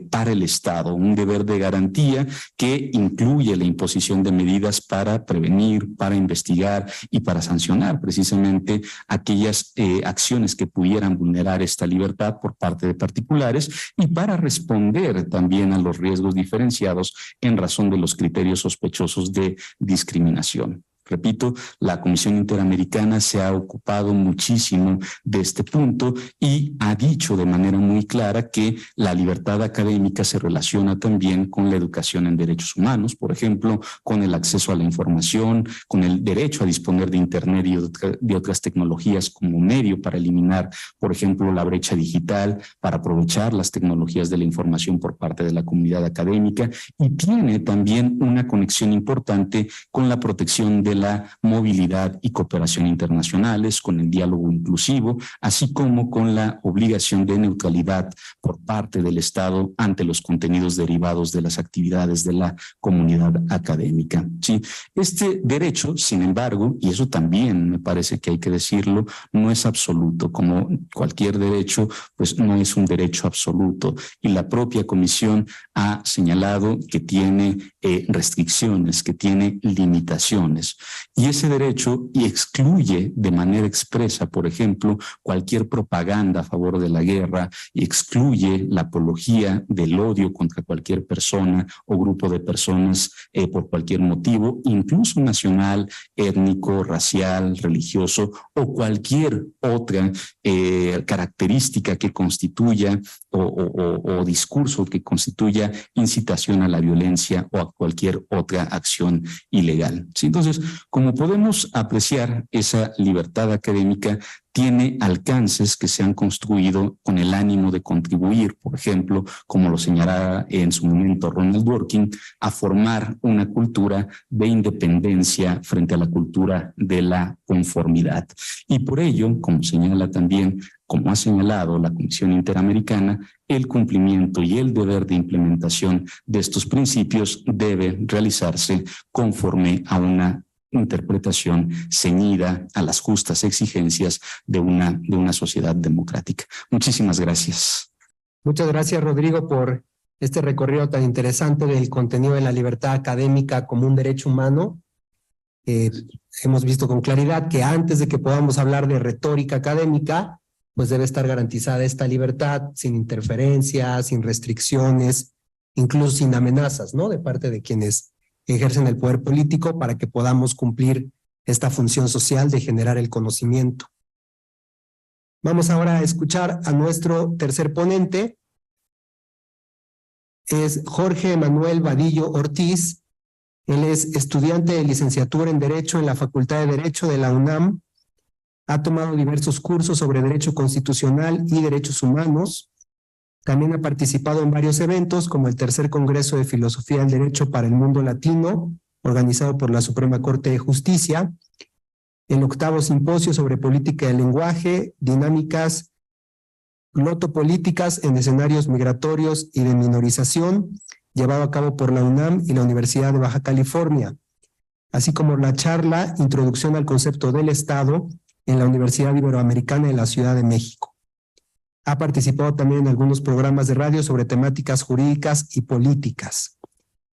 para el Estado, un deber de garantía que incluye la imposición de medidas para prevenir, para investigar y para sancionar precisamente aquellas acciones que pudieran vulnerar esta libertad por parte de particulares y para responder también a los riesgos diferenciados en razón de los criterios sospechosos de discriminación. Repito, la Comisión Interamericana se ha ocupado muchísimo de este punto y ha dicho de manera muy clara que la libertad académica se relaciona también con la educación en derechos humanos, por ejemplo, con el acceso a la información, con el derecho a disponer de Internet y de otras tecnologías como medio para eliminar, por ejemplo, la brecha digital, para aprovechar las tecnologías de la información por parte de la comunidad académica, y tiene también una conexión importante con la protección de la movilidad y cooperación internacionales, con el diálogo inclusivo, así como con la obligación de neutralidad por parte del Estado ante los contenidos derivados de las actividades de la comunidad académica. Sí, este derecho, sin embargo, y eso también me parece que hay que decirlo, no es absoluto. Como cualquier derecho, pues no es un derecho absoluto, y la propia Comisión ha señalado que tiene restricciones, que tiene limitaciones. Y ese derecho excluye de manera expresa, por ejemplo, cualquier propaganda a favor de la guerra, y excluye la apología del odio contra cualquier persona o grupo de personas por cualquier motivo, incluso nacional, étnico, racial, religioso o cualquier otra característica que constituya o discurso que constituya incitación a la violencia o a cualquier otra acción ilegal. ¿Sí? Entonces, como podemos apreciar, esa libertad académica tiene alcances que se han construido con el ánimo de contribuir, por ejemplo, como lo señalaba en su momento Ronald Dworkin, a formar una cultura de independencia frente a la cultura de la conformidad. Y por ello, como señala también, como ha señalado la Comisión Interamericana, el cumplimiento y el deber de implementación de estos principios debe realizarse conforme a una interpretación ceñida a las justas exigencias de una sociedad democrática. Muchísimas gracias. Muchas gracias, Rodrigo, por este recorrido tan interesante del contenido de la libertad académica como un derecho humano. Hemos visto con claridad que antes de que podamos hablar de retórica académica, pues debe estar garantizada esta libertad sin interferencias, sin restricciones, incluso sin amenazas, ¿no? De parte de quienes ejercen el poder político, para que podamos cumplir esta función social de generar el conocimiento. Vamos ahora a escuchar a nuestro tercer ponente. Es Jorge Manuel Vadillo Ortiz. Él es estudiante de licenciatura en Derecho en la Facultad de Derecho de la UNAM. Ha tomado diversos cursos sobre Derecho Constitucional y Derechos Humanos. También ha participado en varios eventos, como el Tercer Congreso de Filosofía del Derecho para el Mundo Latino, organizado por la Suprema Corte de Justicia, el 8º Simposio sobre Política del Lenguaje, Dinámicas Glotopolíticas en Escenarios Migratorios y de Minorización, llevado a cabo por la UNAM y la Universidad de Baja California, así como la charla Introducción al Concepto del Estado en la Universidad Iberoamericana de la Ciudad de México. Ha participado también en algunos programas de radio sobre temáticas jurídicas y políticas.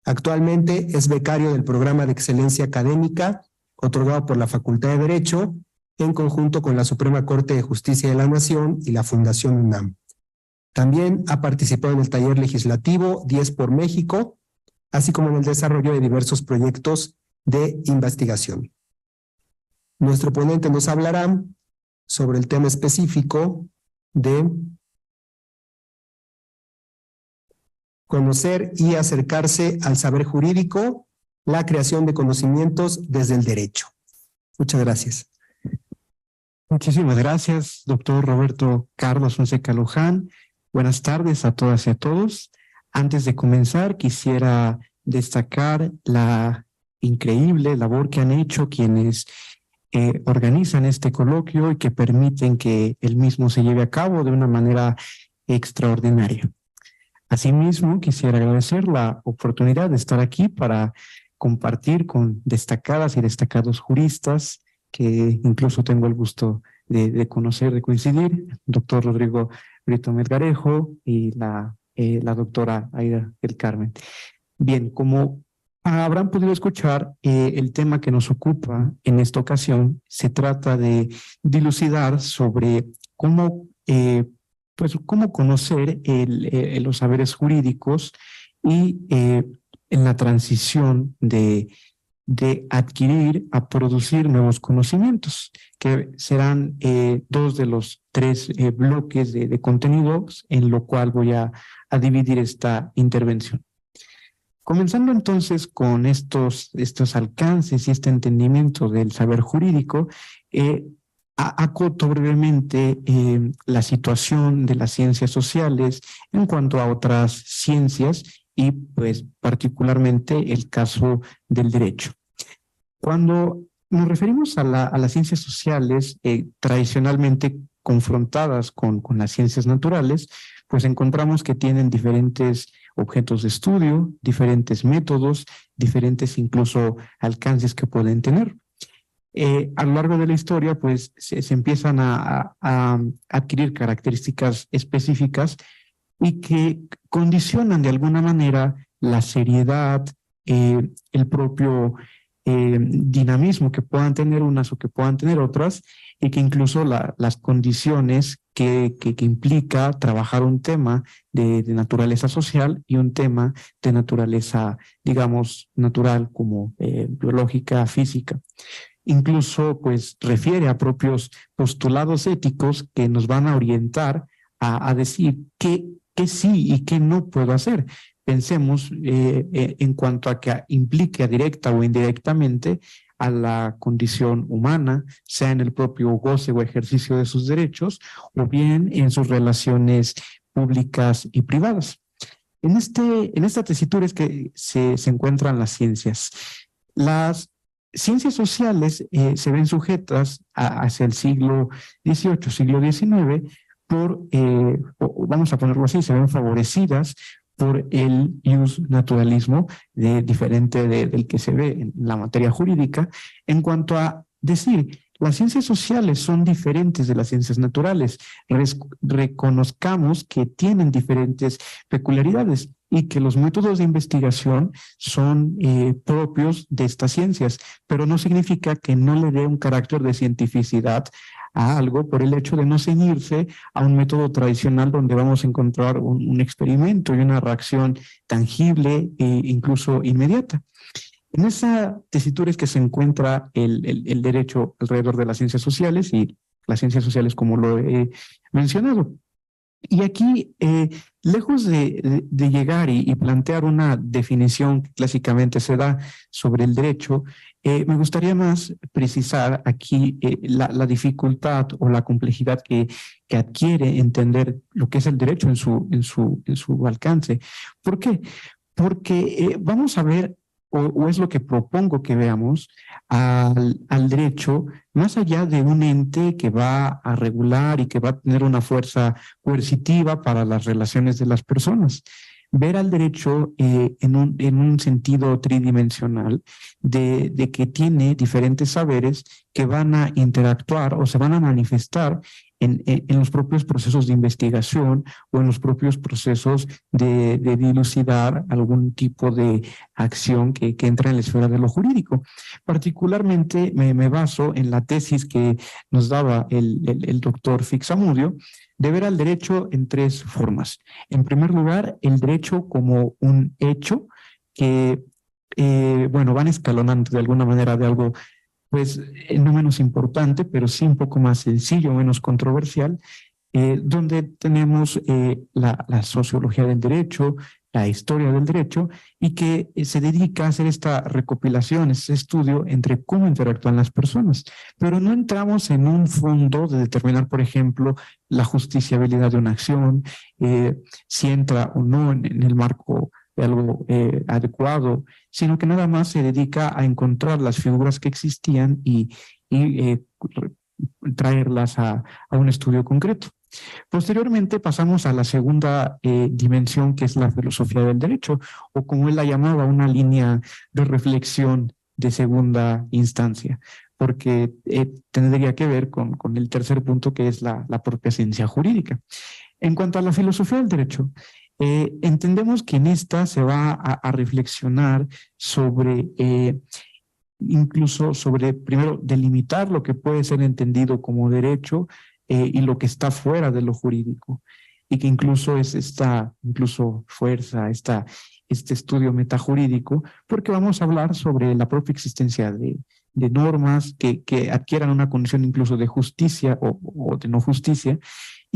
Actualmente es becario del Programa de Excelencia Académica, otorgado por la Facultad de Derecho, en conjunto con la Suprema Corte de Justicia de la Nación y la Fundación UNAM. También ha participado en el taller legislativo 10 por México, así como en el desarrollo de diversos proyectos de investigación. Nuestro ponente nos hablará sobre el tema específico de conocer y acercarse al saber jurídico, la creación de conocimientos desde el derecho. Muchas gracias. Muchísimas gracias, doctor Roberto Carlos Fonseca Luján. Buenas tardes a todas y a todos. Antes de comenzar, quisiera destacar la increíble labor que han hecho quienes organizan este coloquio y que permiten que el mismo se lleve a cabo de una manera extraordinaria. Asimismo, quisiera agradecer la oportunidad de estar aquí para compartir con destacadas y destacados juristas que incluso tengo el gusto de conocer, de coincidir, el doctor Rodrigo Brito Melgarejo y la doctora Aida del Carmen. Bien, como habrán podido escuchar, el tema que nos ocupa en esta ocasión se trata de dilucidar sobre cómo conocer los saberes jurídicos y en la transición de adquirir a producir nuevos conocimientos, que serán dos de los tres bloques de contenidos en lo cual voy a dividir esta intervención. Comenzando entonces con estos alcances y este entendimiento del saber jurídico, acoto brevemente la situación de las ciencias sociales en cuanto a otras ciencias y pues particularmente el caso del derecho. Cuando nos referimos a las ciencias sociales tradicionalmente confrontadas con las ciencias naturales, pues encontramos que tienen diferentes objetos de estudio, diferentes métodos, diferentes incluso alcances que pueden tener. A lo largo de la historia, pues se empiezan a adquirir características específicas y que condicionan de alguna manera la seriedad, el propio dinamismo que puedan tener unas o que puedan tener otras, y que incluso las condiciones que implica trabajar un tema de naturaleza social y un tema de naturaleza, digamos, natural como biológica, física. Incluso pues refiere a propios postulados éticos que nos van a orientar a decir qué qué sí y qué no puedo hacer. Pensemos en cuanto a que implique directa o indirectamente a la condición humana, sea en el propio goce o ejercicio de sus derechos, o bien en sus relaciones públicas y privadas. En esta tesitura es que se encuentran las ciencias. Las ciencias sociales se ven sujetas hacia el siglo XVIII, siglo XIX, vamos a ponerlo así, se ven favorecidas por el ius naturalismo, diferente del que se ve en la materia jurídica, en cuanto a decir, las ciencias sociales son diferentes de las ciencias naturales. Reconozcamos que tienen diferentes peculiaridades y que los métodos de investigación son propios de estas ciencias, pero no significa que no le dé un carácter de cientificidad a algo por el hecho de no ceñirse a un método tradicional donde vamos a encontrar un experimento y una reacción tangible e incluso inmediata. En esa tesitura es que se encuentra el derecho alrededor de las ciencias sociales y las ciencias sociales como lo he mencionado. Y aquí, lejos de llegar y plantear una definición que clásicamente se da sobre el derecho, me gustaría más precisar aquí la dificultad o la complejidad que adquiere entender lo que es el derecho en su alcance. ¿Por qué? Porque vamos a ver, o es lo que propongo que veamos, al derecho, más allá de un ente que va a regular y que va a tener una fuerza coercitiva para las relaciones de las personas. Ver al derecho en un sentido tridimensional de que tiene diferentes saberes que van a interactuar o se van a manifestar en los propios procesos de investigación o en los propios procesos de dilucidar algún tipo de acción que entra en la esfera de lo jurídico. Particularmente me baso en la tesis que nos daba el doctor Fixamudio, de ver al derecho en tres formas. En primer lugar, el derecho como un hecho que, van escalonando de alguna manera de algo pues no menos importante, pero sí un poco más sencillo, menos controversial, donde tenemos la sociología del derecho, la historia del derecho, y que se dedica a hacer esta recopilación, este estudio entre cómo interactúan las personas. Pero no entramos en un fondo de determinar, por ejemplo, la justiciabilidad de una acción, si entra o no en el marco de algo adecuado, sino que nada más se dedica a encontrar las figuras que existían y traerlas a un estudio concreto. Posteriormente pasamos a la segunda dimensión, que es la filosofía del derecho, o como él la llamaba, una línea de reflexión de segunda instancia, porque tendría que ver con el tercer punto, que es la propia ciencia jurídica. En cuanto a la filosofía del derecho, entendemos que en esta se va a reflexionar sobre, incluso sobre, primero, delimitar lo que puede ser entendido como derecho y lo que está fuera de lo jurídico, y que incluso es esta fuerza, este estudio metajurídico, porque vamos a hablar sobre la propia existencia de normas que adquieran una condición incluso de justicia o de no justicia,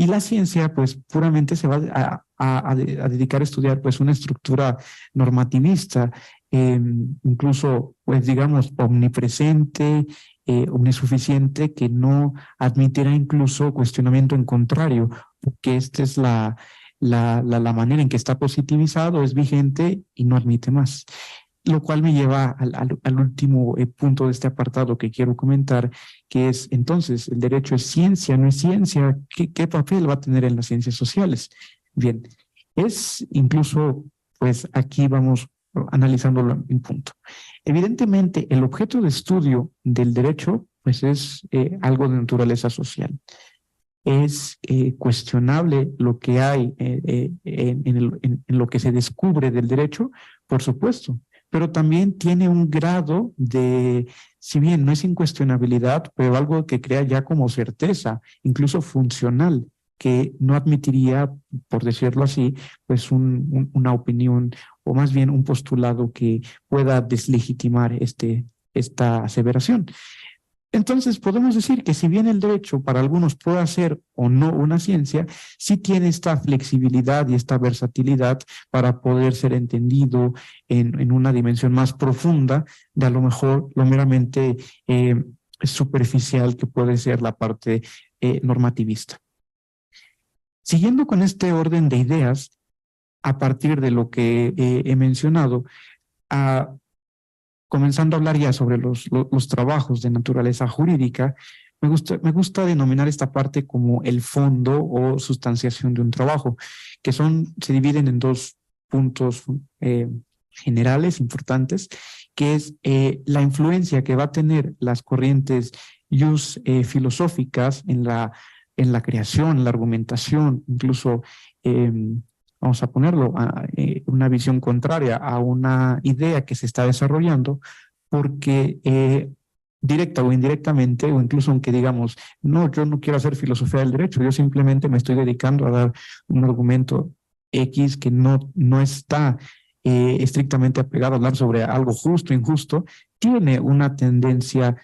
y la ciencia pues puramente se va a dedicar a estudiar pues una estructura normativista, incluso pues digamos omnipresente, omnisuficiente, que no admitirá incluso cuestionamiento en contrario, porque esta es la manera en que está positivizado, es vigente y no admite más. Lo cual me lleva al último punto de este apartado que quiero comentar, que es entonces, ¿el derecho es ciencia, no es ciencia? ¿Qué papel va a tener en las ciencias sociales? Bien, es incluso, pues aquí vamos analizándolo en punto. Evidentemente, el objeto de estudio del derecho, pues es algo de naturaleza social. Es cuestionable lo que hay en lo que se descubre del derecho, por supuesto, pero también tiene un grado de, si bien no es incuestionabilidad, pero algo que crea ya como certeza, incluso funcional, que no admitiría, por decirlo así, pues una opinión o más bien un postulado que pueda deslegitimar esta aseveración. Entonces, podemos decir que si bien el derecho para algunos puede ser o no una ciencia, sí tiene esta flexibilidad y esta versatilidad para poder ser entendido en una dimensión más profunda de a lo mejor lo meramente superficial que puede ser la parte normativista. Siguiendo con este orden de ideas, a partir de lo que he mencionado, comenzando a hablar ya sobre los trabajos de naturaleza jurídica, me gusta denominar esta parte como el fondo o sustanciación de un trabajo, que se dividen en dos puntos generales importantes, que es la influencia que va a tener las corrientes filosóficas en la creación, en la argumentación, incluso vamos a ponerlo, una visión contraria a una idea que se está desarrollando, porque directa o indirectamente, o incluso aunque digamos, no, yo no quiero hacer filosofía del derecho, yo simplemente me estoy dedicando a dar un argumento X que no está estrictamente apegado a hablar sobre algo justo o injusto, tiene una tendencia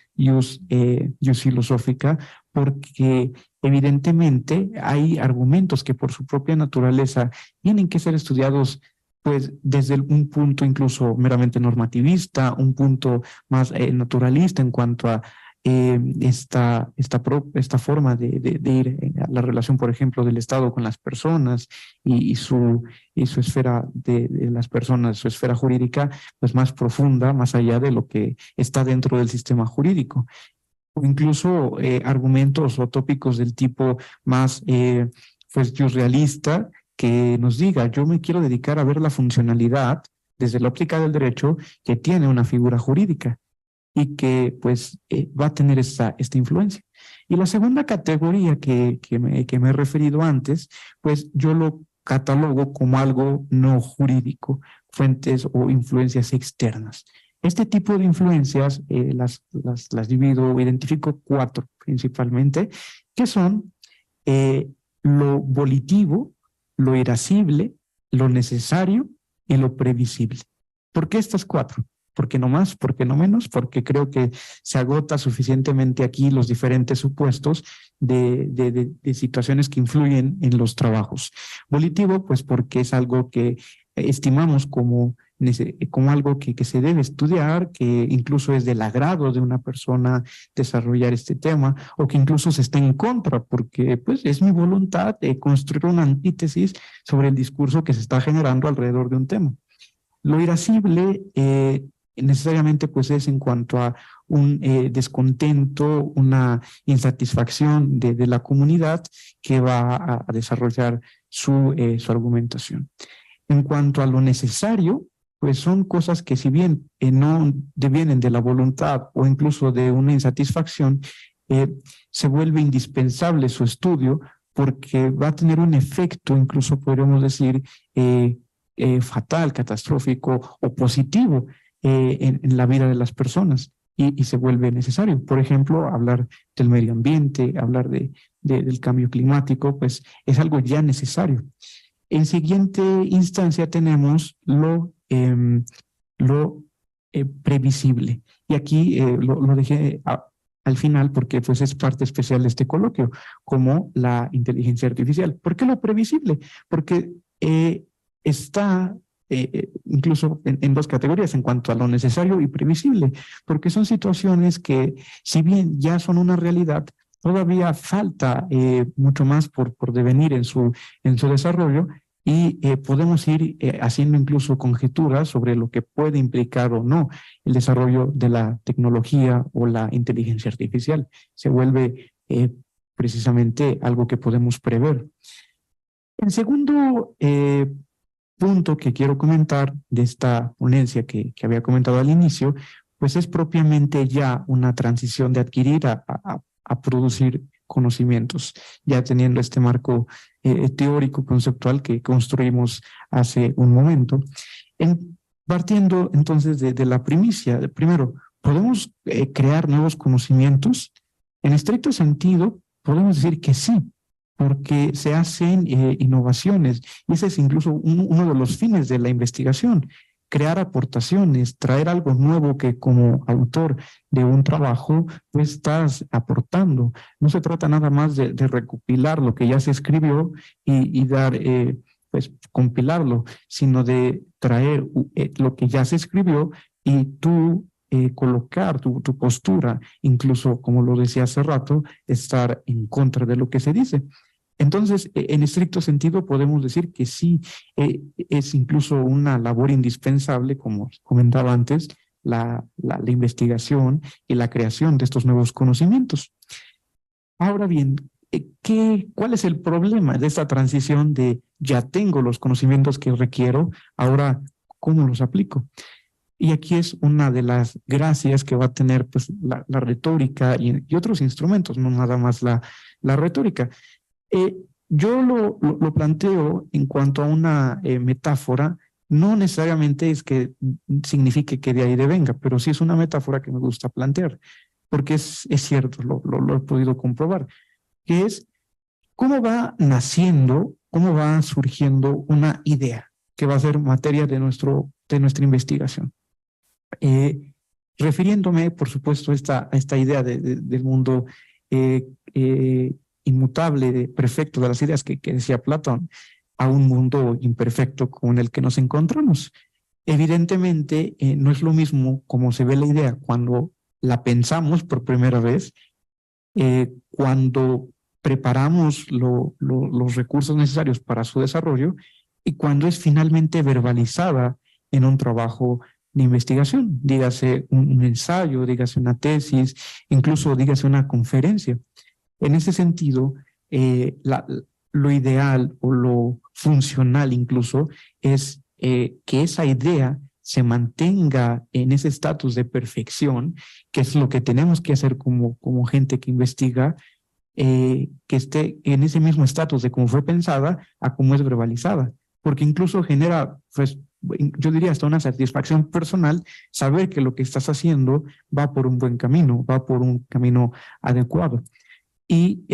filosófica, porque evidentemente hay argumentos que por su propia naturaleza tienen que ser estudiados pues desde un punto incluso meramente normativista, un punto más naturalista en cuanto a esta forma de ir a la relación, por ejemplo, del Estado con las personas y su esfera de las personas, su esfera jurídica, pues más profunda, más allá de lo que está dentro del sistema jurídico. O incluso argumentos o tópicos del tipo más pues realista, que nos diga, yo me quiero dedicar a ver la funcionalidad desde la óptica del derecho que tiene una figura jurídica y que pues va a tener esta influencia. Y la segunda categoría que me he referido antes, pues yo lo catalogo como algo no jurídico, fuentes o influencias externas. Este tipo de influencias las divido o identifico 4 principalmente, que son lo volitivo, lo irascible, lo necesario y lo previsible. ¿Por qué estas 4? ¿Por qué no más? ¿Por qué no menos? Porque creo que se agota suficientemente aquí los diferentes supuestos de situaciones que influyen en los trabajos. Volitivo, pues porque es algo que estimamos como algo que se debe estudiar, que incluso es del agrado de una persona desarrollar este tema, o que incluso se está en contra, porque pues es mi voluntad de construir una antítesis sobre el discurso que se está generando alrededor de un tema. Lo irascible necesariamente pues es en cuanto a un descontento, una insatisfacción de la comunidad que va a desarrollar su argumentación. En cuanto a lo necesario, pues son cosas que si bien no devienen de la voluntad o incluso de una insatisfacción, se vuelve indispensable su estudio porque va a tener un efecto, incluso podríamos decir, fatal, catastrófico o positivo en la vida de las personas y se vuelve necesario. Por ejemplo, hablar del medio ambiente, hablar del cambio climático, pues es algo ya necesario. En siguiente instancia tenemos lo previsible. Y aquí lo dejé al final porque pues es parte especial de este coloquio, como la inteligencia artificial. ¿Por qué lo previsible? Porque está incluso en 2 categorías en cuanto a lo necesario y previsible, porque son situaciones que si bien ya son una realidad, todavía falta mucho más por devenir en su desarrollo. Y podemos ir haciendo incluso conjeturas sobre lo que puede implicar o no el desarrollo de la tecnología o la inteligencia artificial. Se vuelve precisamente algo que podemos prever. El segundo punto que quiero comentar de esta ponencia que había comentado al inicio, pues es propiamente ya una transición de adquirir a producir conocimientos, ya teniendo este marco teórico, conceptual que construimos hace un momento. Partiendo entonces de la primicia, primero, ¿podemos crear nuevos conocimientos? En estricto sentido, podemos decir que sí, porque se hacen innovaciones, y ese es incluso uno de los fines de la investigación, crear aportaciones, traer algo nuevo que como autor de un trabajo, pues estás aportando. No se trata nada más de recopilar lo que ya se escribió y dar, pues compilarlo, sino de traer lo que ya se escribió y tú colocar tu postura, incluso como lo decía hace rato, estar en contra de lo que se dice. Entonces, en estricto sentido, podemos decir que sí, es incluso una labor indispensable, como comentaba antes, la investigación y la creación de estos nuevos conocimientos. Ahora bien, ¿cuál es el problema de esta transición de ya tengo los conocimientos que requiero, ahora cómo los aplico? Y aquí es una de las gracias que va a tener pues, la retórica y otros instrumentos, no nada más la retórica. Yo lo planteo en cuanto a una metáfora, no necesariamente es que signifique que de ahí devenga, pero sí es una metáfora que me gusta plantear, porque es cierto, lo he podido comprobar, que es cómo va naciendo, cómo va surgiendo una idea que va a ser materia de nuestra investigación. Refiriéndome, por supuesto, a esta idea del mundo inmutable, perfecto de las ideas que decía Platón, a un mundo imperfecto con el que nos encontramos. Evidentemente, no es lo mismo como se ve la idea cuando la pensamos por primera vez, cuando preparamos los recursos necesarios para su desarrollo y cuando es finalmente verbalizada en un trabajo de investigación, dígase un ensayo, dígase una tesis, incluso dígase una conferencia. En ese sentido, lo ideal o lo funcional incluso es que esa idea se mantenga en ese estatus de perfección, que es lo que tenemos que hacer como gente que investiga, que esté en ese mismo estatus de cómo fue pensada a cómo es verbalizada, porque incluso genera, pues, yo diría hasta una satisfacción personal saber que lo que estás haciendo va por un buen camino, va por un camino adecuado. Y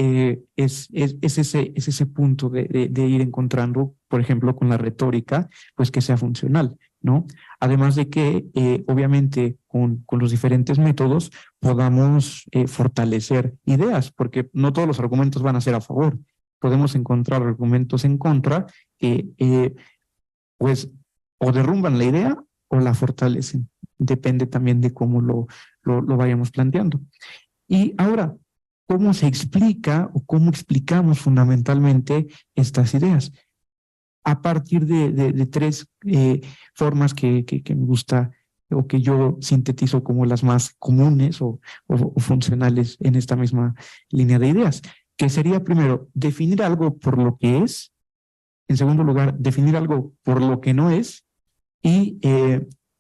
es ese punto de ir encontrando, por ejemplo, con la retórica, pues que sea funcional, ¿no? Además de que, obviamente, con los diferentes métodos podamos fortalecer ideas, porque no todos los argumentos van a ser a favor. Podemos encontrar argumentos en contra que, pues, o derrumban la idea o la fortalecen. Depende también de cómo lo vayamos planteando. Y ahora, ¿cómo se explica o cómo explicamos fundamentalmente estas ideas? A partir de tres formas que me gusta o que yo sintetizo como las más comunes o funcionales en esta misma línea de ideas, que sería primero definir algo por lo que es, en segundo lugar, definir algo por lo que no es, y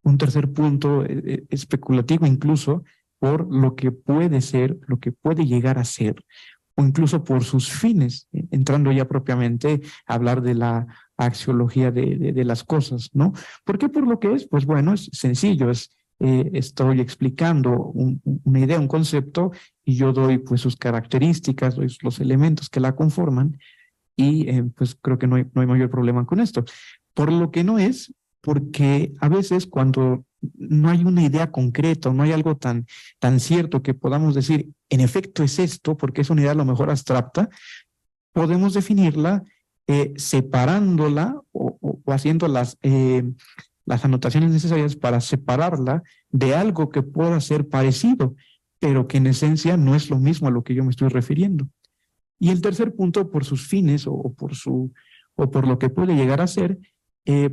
un tercer punto especulativo incluso, por lo que puede ser, lo que puede llegar a ser, o incluso por sus fines, entrando ya propiamente a hablar de la axiología de las cosas, ¿no? ¿Por qué por lo que es? Pues bueno, es sencillo, estoy explicando una idea, un concepto, y yo doy pues sus características, doy los elementos que la conforman, y pues creo que no hay mayor problema con esto. Por lo que no es, porque a veces cuando no hay una idea concreta, no hay algo tan cierto que podamos decir, en efecto es esto, porque es una idea a lo mejor abstracta, podemos definirla separándola o haciendo las anotaciones necesarias para separarla de algo que pueda ser parecido, pero que en esencia no es lo mismo a lo que yo me estoy refiriendo. Y el tercer punto, por sus fines o por lo que puede llegar a ser,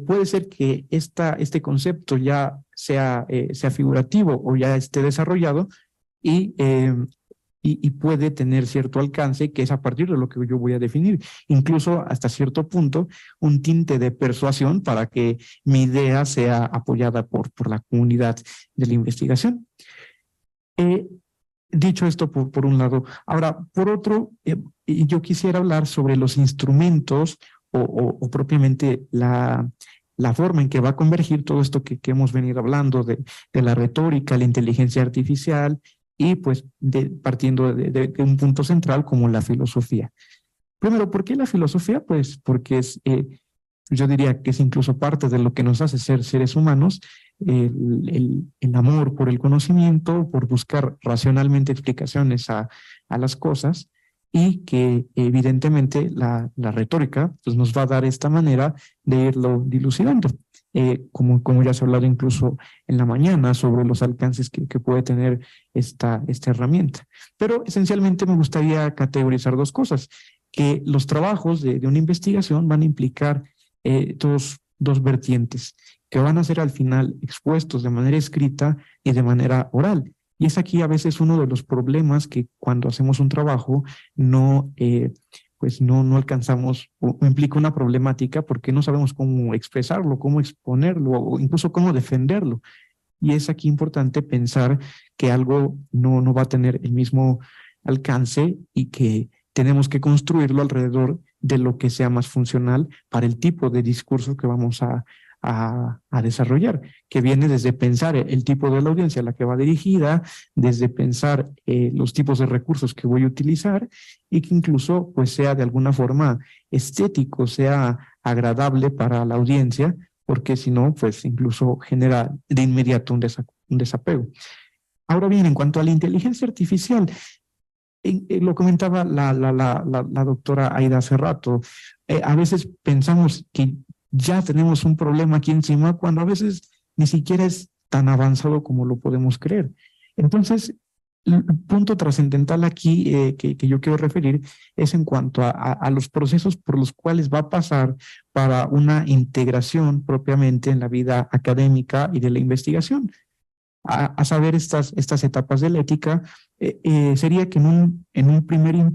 puede ser que este concepto ya sea figurativo o ya esté desarrollado y puede tener cierto alcance, que es a partir de lo que yo voy a definir, incluso hasta cierto punto un tinte de persuasión para que mi idea sea apoyada por la comunidad de la investigación. Dicho esto por un lado, ahora por otro, yo quisiera hablar sobre los instrumentos o propiamente la forma en que va a convergir todo esto que hemos venido hablando de la retórica, la inteligencia artificial y pues partiendo de un punto central como la filosofía. Primero, ¿por qué la filosofía? Pues porque es yo diría que es incluso parte de lo que nos hace ser seres humanos, el amor por el conocimiento, por buscar racionalmente explicaciones a las cosas, y que evidentemente la retórica pues, nos va a dar esta manera de irlo dilucidando. Como ya se ha hablado incluso en la mañana sobre los alcances que puede tener esta herramienta. Pero esencialmente me gustaría categorizar dos cosas, que los trabajos de una investigación van a implicar dos vertientes, que van a ser al final expuestos de manera escrita y de manera oral. Y es aquí a veces uno de los problemas que cuando hacemos un trabajo pues no alcanzamos, o implica una problemática porque no sabemos cómo expresarlo, cómo exponerlo o incluso cómo defenderlo. Y es aquí importante pensar que algo no va a tener el mismo alcance y que tenemos que construirlo alrededor de lo que sea más funcional para el tipo de discurso que vamos a desarrollar, que viene desde pensar el tipo de la audiencia a la que va dirigida, desde pensar los tipos de recursos que voy a utilizar y que incluso pues sea de alguna forma estético, sea agradable para la audiencia, porque si no, pues incluso genera de inmediato un desapego. Ahora bien, en cuanto a la inteligencia artificial, lo comentaba la doctora Aida hace rato, a veces pensamos que ya tenemos un problema aquí encima cuando a veces ni siquiera es tan avanzado como lo podemos creer. Entonces, el punto trascendental aquí que yo quiero referir es en cuanto a los procesos por los cuales va a pasar para una integración propiamente en la vida académica y de la investigación. A saber estas etapas de la ética, sería que en un primer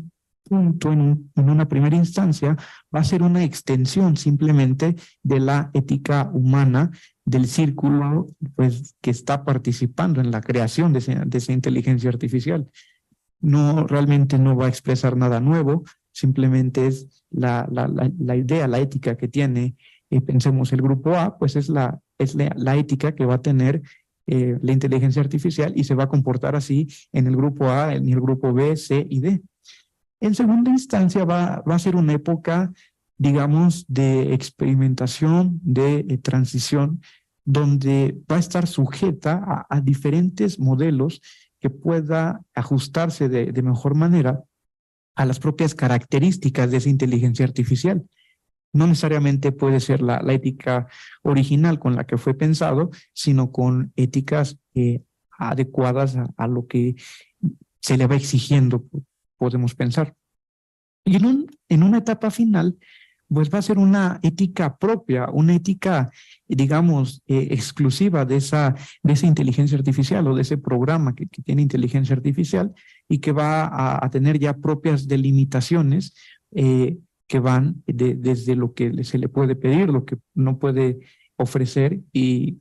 punto, en una primera instancia, va a ser una extensión simplemente de la ética humana del círculo pues, que está participando en la creación de esa inteligencia artificial. Realmente no va a expresar nada nuevo, simplemente es la idea, la ética que tiene, pensemos el grupo A, pues es la ética que va a tener la inteligencia artificial y se va a comportar así en el grupo A, en el grupo B, C y D. En segunda instancia va a ser una época, digamos, de experimentación, de transición, donde va a estar sujeta a diferentes modelos que pueda ajustarse de mejor manera a las propias características de esa inteligencia artificial. No necesariamente puede ser la ética original con la que fue pensado, sino con éticas adecuadas a lo que se le va exigiendo, podemos pensar. Y en una etapa final, pues va a ser una ética propia, una ética, digamos, exclusiva de esa inteligencia artificial o de ese programa que tiene inteligencia artificial y que va a tener ya propias delimitaciones que van desde lo que se le puede pedir, lo que no puede ofrecer,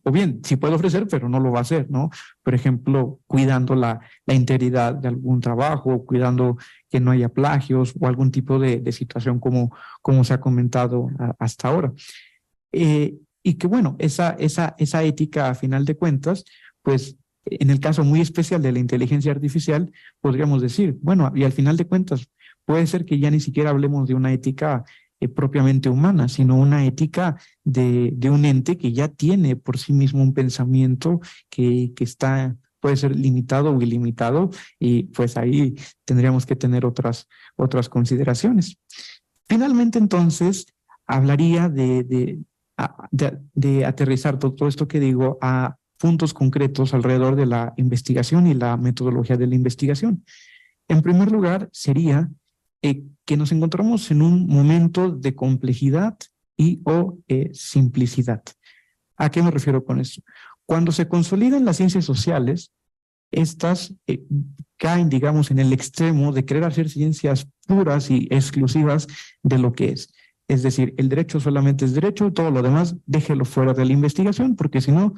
o bien, sí puede ofrecer, pero no lo va a hacer, ¿no? Por ejemplo, cuidando la integridad de algún trabajo, cuidando que no haya plagios o algún tipo de situación como se ha comentado hasta ahora. Y que bueno, esa ética a final de cuentas, pues en el caso muy especial de la inteligencia artificial, podríamos decir, bueno, y al final de cuentas, puede ser que ya ni siquiera hablemos de una ética propiamente humana, sino una ética de un ente que ya tiene por sí mismo un pensamiento que puede ser limitado o ilimitado, y pues ahí tendríamos que tener otras consideraciones. Finalmente, entonces, hablaría de aterrizar todo esto que digo a puntos concretos alrededor de la investigación y la metodología de la investigación. En primer lugar, sería que nos encontramos en un momento de complejidad o simplicidad. ¿A qué me refiero con esto? Cuando se consolidan las ciencias sociales, estas caen, digamos, en el extremo de querer hacer ciencias puras y exclusivas de lo que es. Es decir, el derecho solamente es derecho, todo lo demás déjelo fuera de la investigación porque si no,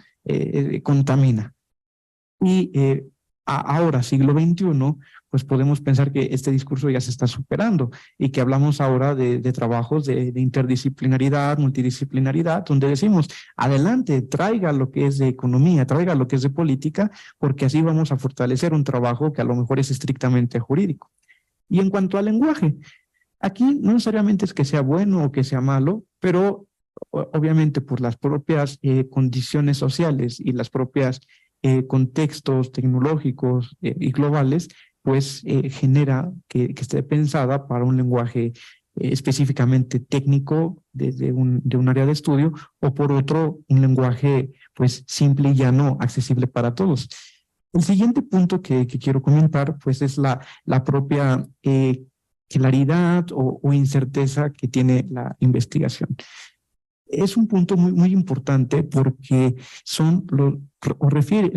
contamina. Y ahora, siglo XXI, pues podemos pensar que este discurso ya se está superando y que hablamos ahora de trabajos de interdisciplinaridad, multidisciplinaridad, donde decimos, adelante, traiga lo que es de economía, traiga lo que es de política, porque así vamos a fortalecer un trabajo que a lo mejor es estrictamente jurídico. Y en cuanto al lenguaje, aquí no necesariamente es que sea bueno o que sea malo, pero obviamente por las propias condiciones sociales y las propias contextos tecnológicos y globales, pues genera que esté pensada para un lenguaje específicamente técnico de un área de estudio, o por otro, un lenguaje pues simple y llano, accesible para todos. El siguiente punto que quiero comentar pues es la propia claridad o incerteza que tiene la investigación. Es un punto muy importante porque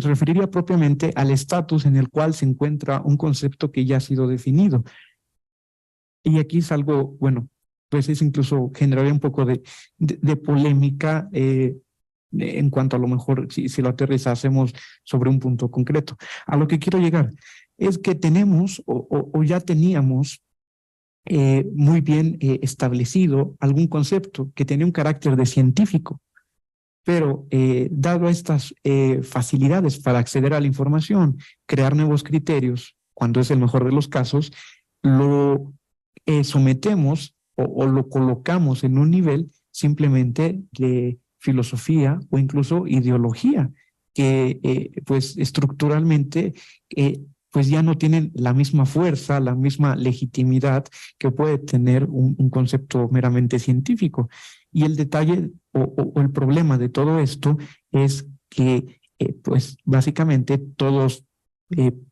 referiría propiamente al estatus en el cual se encuentra un concepto que ya ha sido definido. Y aquí es algo, bueno, pues es incluso generaría un poco de polémica en cuanto a lo mejor si lo aterrizásemos sobre un punto concreto. A lo que quiero llegar es que tenemos o ya teníamos muy bien establecido algún concepto que tenía un carácter de científico, pero dado estas facilidades para acceder a la información, crear nuevos criterios, cuando es el mejor de los casos, lo sometemos o lo colocamos en un nivel simplemente de filosofía o incluso ideología, que pues estructuralmente pues ya no tienen la misma fuerza, la misma legitimidad que puede tener un concepto meramente científico. Y el detalle o el problema de todo esto es que pues básicamente todos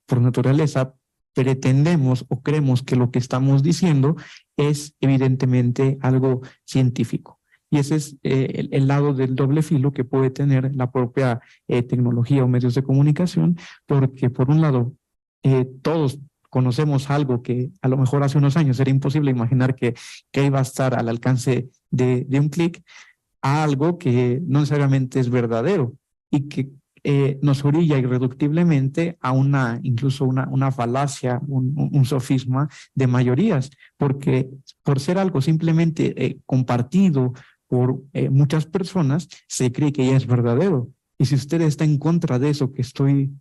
por naturaleza pretendemos o creemos que lo que estamos diciendo es evidentemente algo científico. Y ese es el lado del doble filo que puede tener la propia tecnología o medios de comunicación, porque por un lado todos conocemos algo que a lo mejor hace unos años era imposible imaginar que iba a estar al alcance de un clic, a algo que no necesariamente es verdadero y que nos orilla irreductiblemente a incluso una falacia, un sofisma de mayorías, porque por ser algo simplemente compartido por muchas personas, se cree que ya es verdadero. Y si usted está en contra de eso que estoy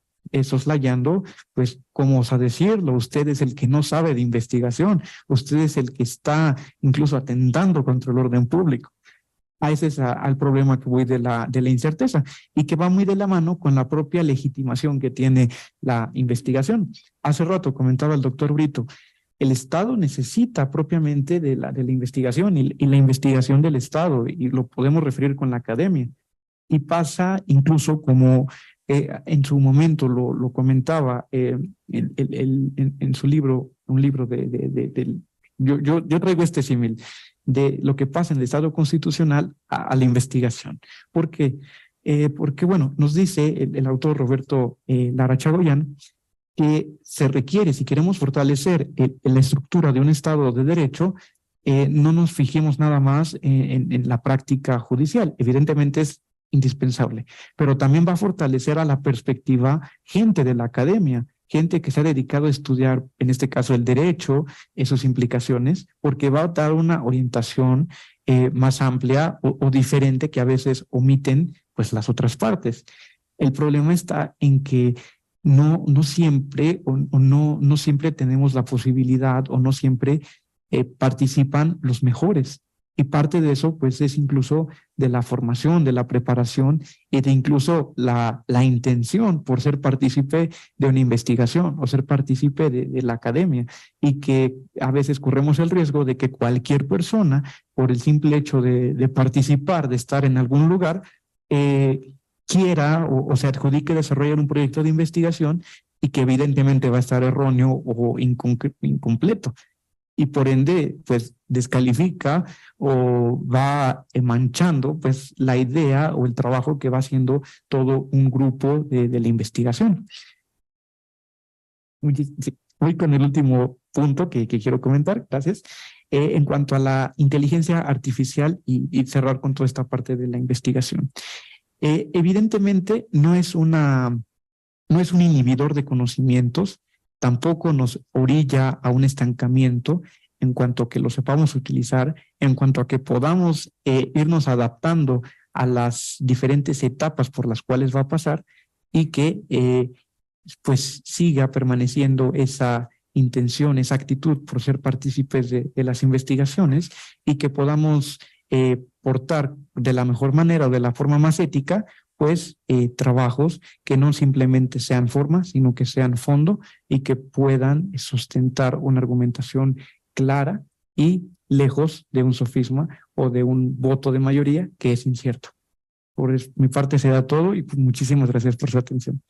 soslayando, pues cómo osa decirlo, usted es el que no sabe de investigación, usted es el que está incluso atentando contra el orden público. A ese es al problema que voy de la incerteza y que va muy de la mano con la propia legitimación que tiene la investigación. Hace rato comentaba el doctor Brito, el Estado necesita propiamente de la investigación y la investigación del Estado, y lo podemos referir con la academia. Y pasa incluso como en su momento lo comentaba en su libro, un libro yo traigo este símil de lo que pasa en el Estado constitucional a la investigación. ¿Por qué? Porque, bueno, nos dice el autor Roberto Lara Chagoyán que se requiere, si queremos fortalecer la estructura de un Estado de Derecho, no nos fijemos nada más en la práctica judicial. Evidentemente es indispensable, pero también va a fortalecer a la perspectiva gente de la academia, gente que se ha dedicado a estudiar, en este caso el derecho, sus implicaciones, porque va a dar una orientación más amplia o diferente que a veces omiten pues las otras partes. El problema está en que no siempre no siempre tenemos la posibilidad o no siempre participan los mejores. Y parte de eso, pues, es incluso de la formación, de la preparación y de incluso la intención por ser partícipe de una investigación o ser partícipe de la academia. Y que a veces corremos el riesgo de que cualquier persona, por el simple hecho de participar, de estar en algún lugar, quiera o se adjudique desarrollar un proyecto de investigación y que evidentemente va a estar erróneo o incompleto. Y por ende, pues descalifica o va manchando pues la idea o el trabajo que va haciendo todo un grupo de la investigación. Voy con el último punto que quiero comentar, gracias. En cuanto a la inteligencia artificial y cerrar con toda esta parte de la investigación. Evidentemente no es un inhibidor de conocimientos, tampoco nos orilla a un estancamiento en cuanto a que lo sepamos utilizar, en cuanto a que podamos irnos adaptando a las diferentes etapas por las cuales va a pasar y que pues siga permaneciendo esa intención, esa actitud por ser partícipes de las investigaciones y que podamos portar de la mejor manera o de la forma más ética, pues trabajos que no simplemente sean forma, sino que sean fondo y que puedan sustentar una argumentación clara y lejos de un sofisma o de un voto de mayoría que es incierto. Por mi parte será todo y pues, muchísimas gracias por su atención.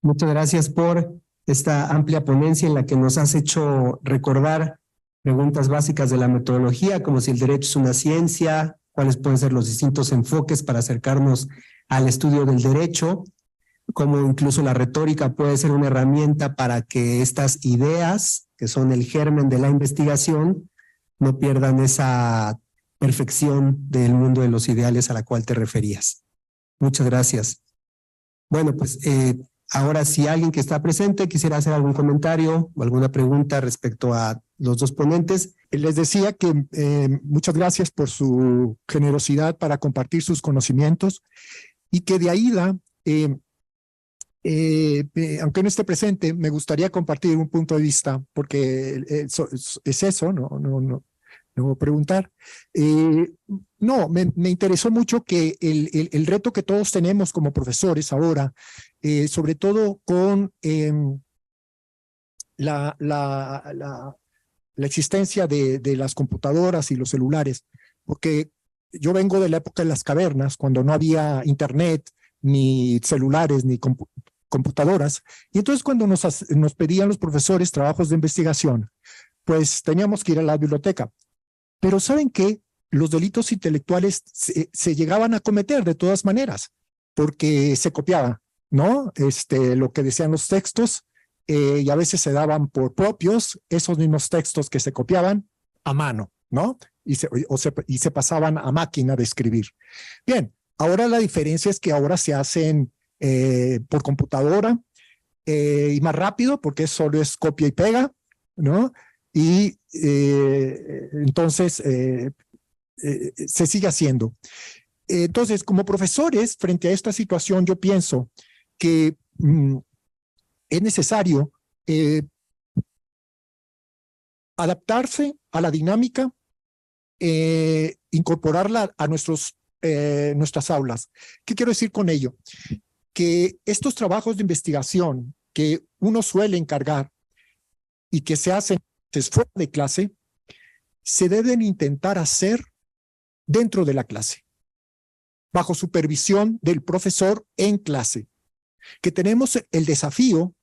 Muchas gracias por esta amplia ponencia en la que nos has hecho recordar preguntas básicas de la metodología, como si el derecho es una ciencia, cuáles pueden ser los distintos enfoques para acercarnos al estudio del derecho, cómo incluso la retórica puede ser una herramienta para que estas ideas, que son el germen de la investigación, no pierdan esa perfección del mundo de los ideales a la cual te referías. Muchas gracias. Bueno, pues ahora si alguien que está presente quisiera hacer algún comentario o alguna pregunta respecto a los dos ponentes. Les decía que muchas gracias por su generosidad para compartir sus conocimientos y que de Aida, aunque no esté presente, me gustaría compartir un punto de vista porque es eso, no preguntar. No, me interesó mucho que el reto que todos tenemos como profesores ahora, sobre todo con la existencia de las computadoras y los celulares, porque yo vengo de la época de las cavernas, cuando no había internet, ni celulares, ni computadoras, y entonces cuando nos pedían los profesores trabajos de investigación, pues teníamos que ir a la biblioteca. Pero ¿saben qué? Los delitos intelectuales se llegaban a cometer de todas maneras, porque se copiaba, ¿no? Lo que decían los textos, y a veces se daban por propios, esos mismos textos que se copiaban a mano, ¿no? Y se pasaban a máquina de escribir. Bien, ahora la diferencia es que ahora se hacen por computadora y más rápido, porque solo es copia y pega, ¿no? Y entonces se sigue haciendo. Entonces, como profesores, frente a esta situación, yo pienso que es necesario adaptarse a la dinámica, incorporarla a nuestras aulas. ¿Qué quiero decir con ello? Que estos trabajos de investigación que uno suele encargar y que se hacen fuera de clase, se deben intentar hacer dentro de la clase, bajo supervisión del profesor en clase, que tenemos el desafío,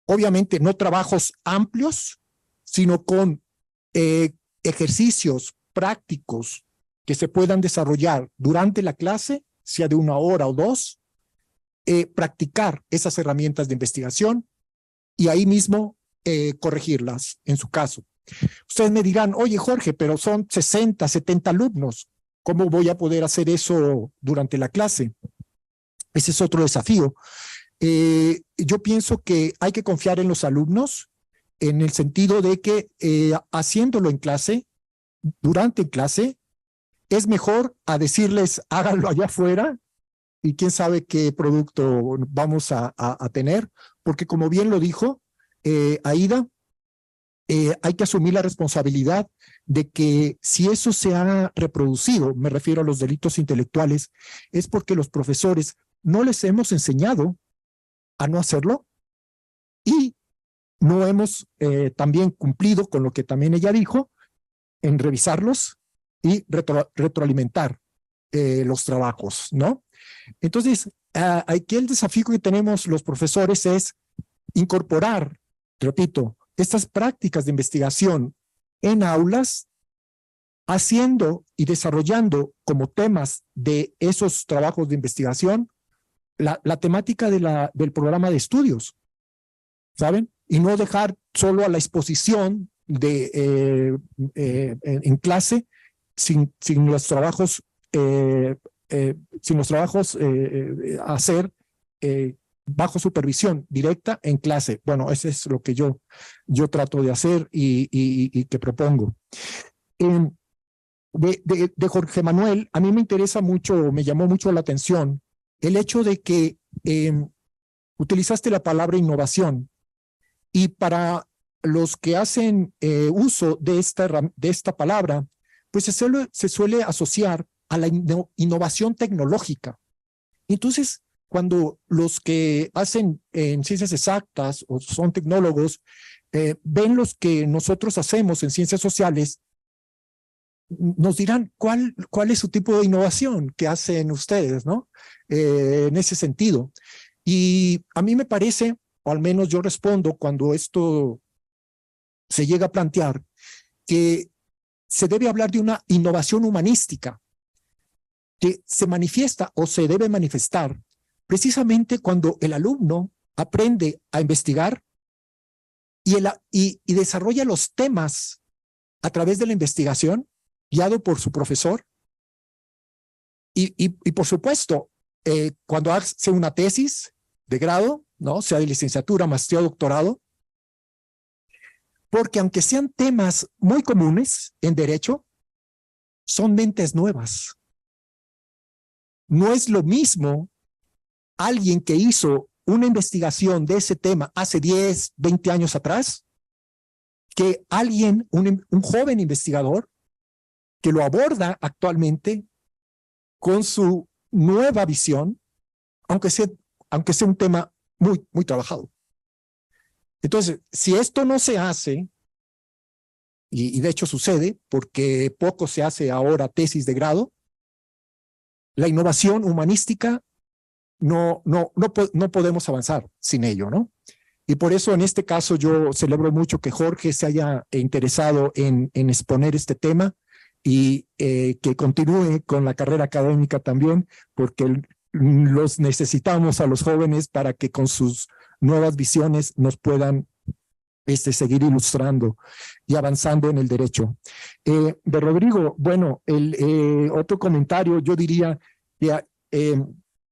obviamente no trabajos amplios, sino con ejercicios prácticos que se puedan desarrollar durante la clase, sea de 1 hora o 2, practicar esas herramientas de investigación y ahí mismo corregirlas en su caso. Ustedes me dirán, oye Jorge, pero son 60, 70 alumnos, ¿cómo voy a poder hacer eso durante la clase? Ese es otro desafío. Yo pienso que hay que confiar en los alumnos en el sentido de que haciéndolo en clase, durante clase, es mejor a decirles háganlo allá afuera y quién sabe qué producto vamos a tener, porque como bien lo dijo Aida, hay que asumir la responsabilidad de que si eso se ha reproducido, me refiero a los delitos intelectuales, es porque los profesores no les hemos enseñado a no hacerlo y no hemos también cumplido con lo que también ella dijo en revisarlos y retroalimentar los trabajos, ¿no? Entonces, aquí el desafío que tenemos los profesores es incorporar, repito, estas prácticas de investigación en aulas, haciendo y desarrollando como temas de esos trabajos de investigación la temática del programa de estudios, ¿saben? Y no dejar solo a la exposición en clase sin los trabajos hacer bajo supervisión directa en clase. Bueno, eso es lo que yo trato de hacer y que propongo. De Jorge Manuel, a mí me interesa mucho, me llamó mucho la atención el hecho de que utilizaste la palabra innovación y para los que hacen uso de esta palabra, pues se suele asociar a la innovación tecnológica. Entonces, cuando los que hacen en ciencias exactas o son tecnólogos, ven los que nosotros hacemos en ciencias sociales, nos dirán cuál es su tipo de innovación que hacen ustedes, ¿no? En ese sentido. Y a mí me parece, o al menos yo respondo cuando esto se llega a plantear, que se debe hablar de una innovación humanística que se manifiesta o se debe manifestar precisamente cuando el alumno aprende a investigar y desarrolla los temas a través de la investigación, guiado por su profesor. Y por supuesto, cuando hace una tesis de grado, ¿no? Sea de licenciatura, maestría o doctorado, porque aunque sean temas muy comunes en derecho, son mentes nuevas. No es lo mismo alguien que hizo una investigación de ese tema hace 10, 20 años atrás, que alguien, un joven investigador, que lo aborda actualmente con su nueva visión, aunque sea un tema muy, muy trabajado. Entonces, si esto no se hace, y de hecho sucede, porque poco se hace ahora tesis de grado, la innovación humanística no podemos avanzar sin ello, ¿no? Y por eso en este caso yo celebro mucho que Jorge se haya interesado en exponer este tema y que continúe con la carrera académica también, porque los necesitamos a los jóvenes para que con sus nuevas visiones nos puedan seguir ilustrando y avanzando en el derecho. De Rodrigo, bueno, otro comentario, yo diría que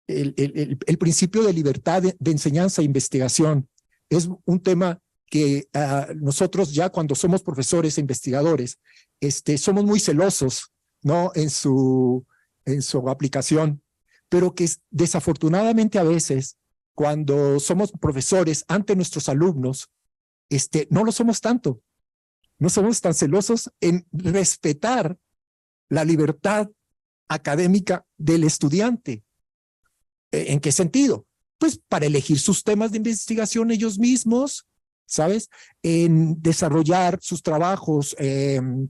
el principio de libertad de enseñanza e investigación es un tema que nosotros ya cuando somos profesores e investigadores, somos muy celosos, ¿no? En su aplicación, pero que desafortunadamente a veces cuando somos profesores ante nuestros alumnos, no lo somos tanto. No somos tan celosos en respetar la libertad académica del estudiante. ¿En qué sentido? Pues para elegir sus temas de investigación ellos mismos, ¿sabes? En desarrollar sus trabajos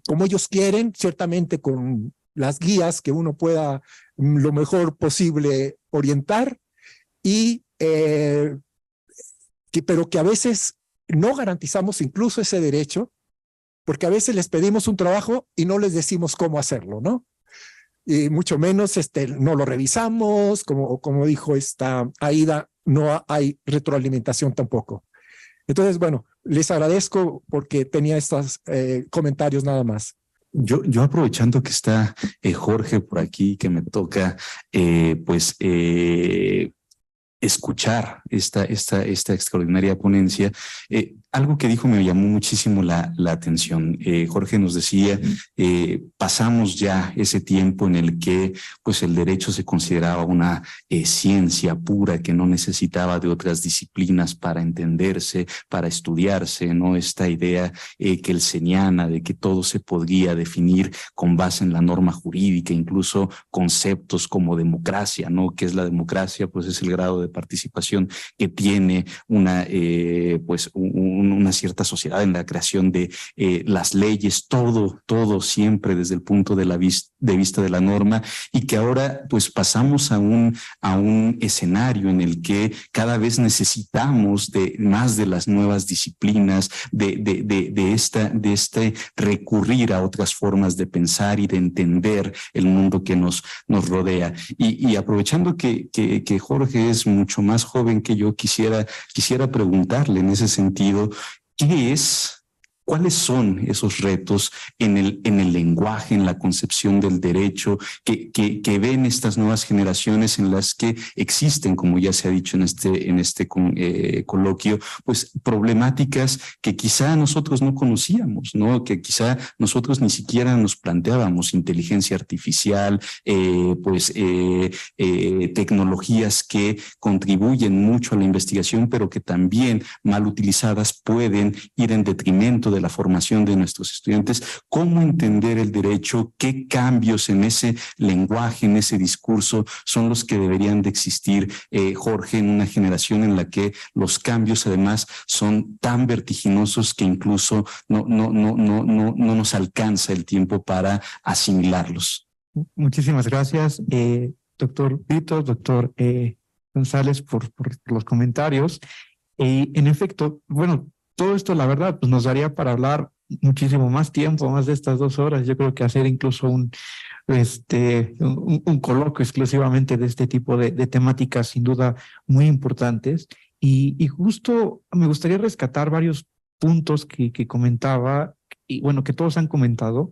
como ellos quieren, ciertamente con las guías que uno pueda lo mejor posible orientar, pero que a veces no garantizamos incluso ese derecho, porque a veces les pedimos un trabajo y no les decimos cómo hacerlo, ¿no? Y mucho menos no lo revisamos, como dijo esta Aida, no hay retroalimentación tampoco. Entonces, bueno, les agradezco porque tenía estos comentarios nada más. Yo aprovechando que está Jorge por aquí, que me toca, escuchar esta extraordinaria ponencia. Algo que dijo me llamó muchísimo la atención. Jorge nos decía, pasamos ya ese tiempo en el que pues el derecho se consideraba una ciencia pura que no necesitaba de otras disciplinas para entenderse, para estudiarse, ¿no? Esta idea kelseniana de que todo se podría definir con base en la norma jurídica, incluso conceptos como democracia, ¿no? ¿Qué es la democracia? Pues es el grado de participación que tiene una cierta sociedad en la creación de las leyes, todo siempre desde el punto de vista de la norma, y que ahora pues pasamos a un escenario en el que cada vez necesitamos más de las nuevas disciplinas, de recurrir a otras formas de pensar y de entender el mundo que nos rodea. Y aprovechando que Jorge es mucho más joven que yo, quisiera preguntarle en ese sentido, ¿cuáles son esos retos en el lenguaje, en la concepción del derecho que ven estas nuevas generaciones en las que existen, como ya se ha dicho en este coloquio, pues problemáticas que quizá nosotros no conocíamos, ¿no? Que quizá nosotros ni siquiera nos planteábamos: inteligencia artificial, tecnologías que contribuyen mucho a la investigación, pero que también mal utilizadas pueden ir en detrimento de de la formación de nuestros estudiantes, cómo entender el derecho, qué cambios en ese lenguaje, en ese discurso son los que deberían de existir, Jorge, en una generación en la que los cambios además son tan vertiginosos que incluso no nos alcanza el tiempo para asimilarlos. Muchísimas gracias, doctor Víctor, doctor González, por los comentarios. En efecto, bueno, todo esto, la verdad, pues nos daría para hablar muchísimo más tiempo, más de estas 2 horas. Yo creo que hacer incluso un coloquio exclusivamente de este tipo de temáticas, sin duda muy importantes. Y justo me gustaría rescatar varios puntos que comentaba, y bueno, que todos han comentado.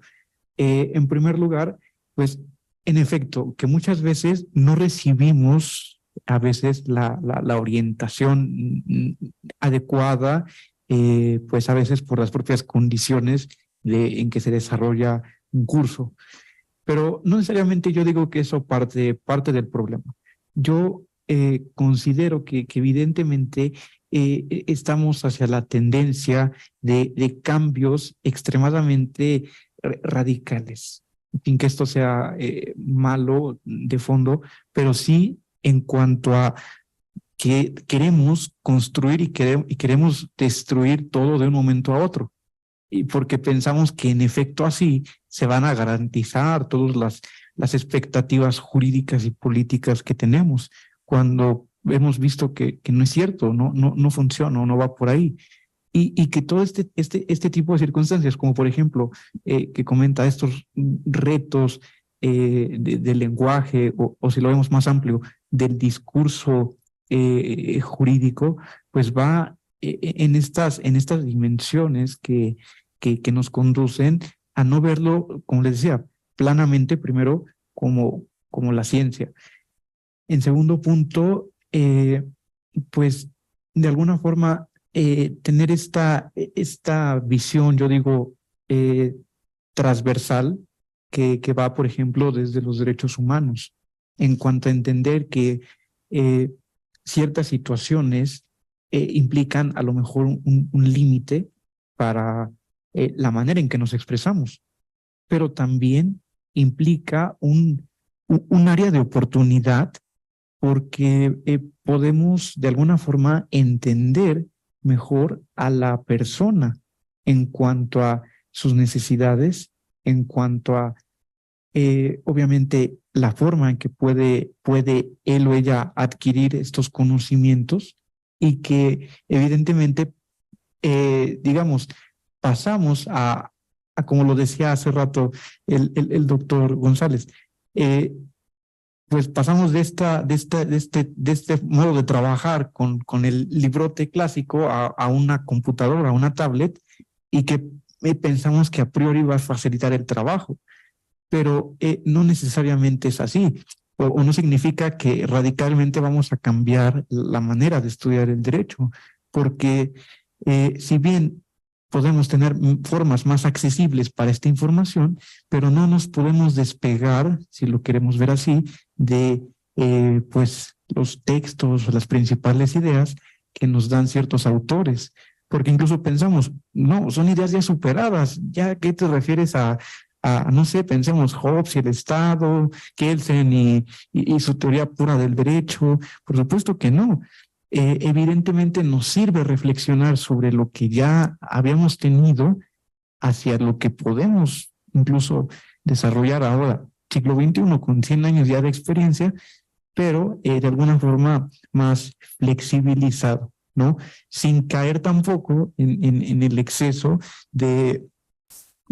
En primer lugar, pues, en efecto, que muchas veces no recibimos a veces la orientación adecuada, pues a veces por las propias condiciones en que se desarrolla un curso. Pero no necesariamente yo digo que eso parte del problema. Yo considero que evidentemente estamos hacia la tendencia de cambios extremadamente radicales. Sin que esto sea malo de fondo, pero sí en cuanto a que queremos construir y queremos destruir todo de un momento a otro. Y porque pensamos que en efecto así se van a garantizar todas las expectativas jurídicas y políticas que tenemos, cuando hemos visto que no es cierto, no funciona, no va por ahí. Y que todo este tipo de circunstancias, como por ejemplo, que comenta estos retos del lenguaje, o si lo vemos más amplio, del discurso jurídico, pues va en estas dimensiones que nos conducen a no verlo, como les decía, planamente, primero como la ciencia. En segundo punto, pues de alguna forma tener esta visión, yo digo, transversal, que va, por ejemplo, desde los derechos humanos, en cuanto a entender que ciertas situaciones implican a lo mejor un límite para la manera en que nos expresamos, pero también implica un área de oportunidad, porque podemos de alguna forma entender mejor a la persona en cuanto a sus necesidades, en cuanto a obviamente la forma en que puede él o ella adquirir estos conocimientos, y que evidentemente digamos, pasamos a como lo decía hace rato el doctor González, pues pasamos de este modo de trabajar con el librote clásico a una computadora, a una tablet, y que pensamos que a priori va a facilitar el trabajo, pero no necesariamente es así, o no significa que radicalmente vamos a cambiar la manera de estudiar el derecho, porque si bien podemos tener formas más accesibles para esta información, pero no nos podemos despegar, si lo queremos ver así, de pues los textos, las principales ideas que nos dan ciertos autores, porque incluso pensamos, no, son ideas ya superadas. ¿Ya qué te refieres a no sé, pensemos Hobbes y el Estado, Kelsen y su teoría pura del derecho? Por supuesto que no. Evidentemente nos sirve reflexionar sobre lo que ya habíamos tenido hacia lo que podemos incluso desarrollar ahora, siglo XXI, con 100 años ya de experiencia, pero de alguna forma más flexibilizado, ¿no? Sin caer tampoco en el exceso de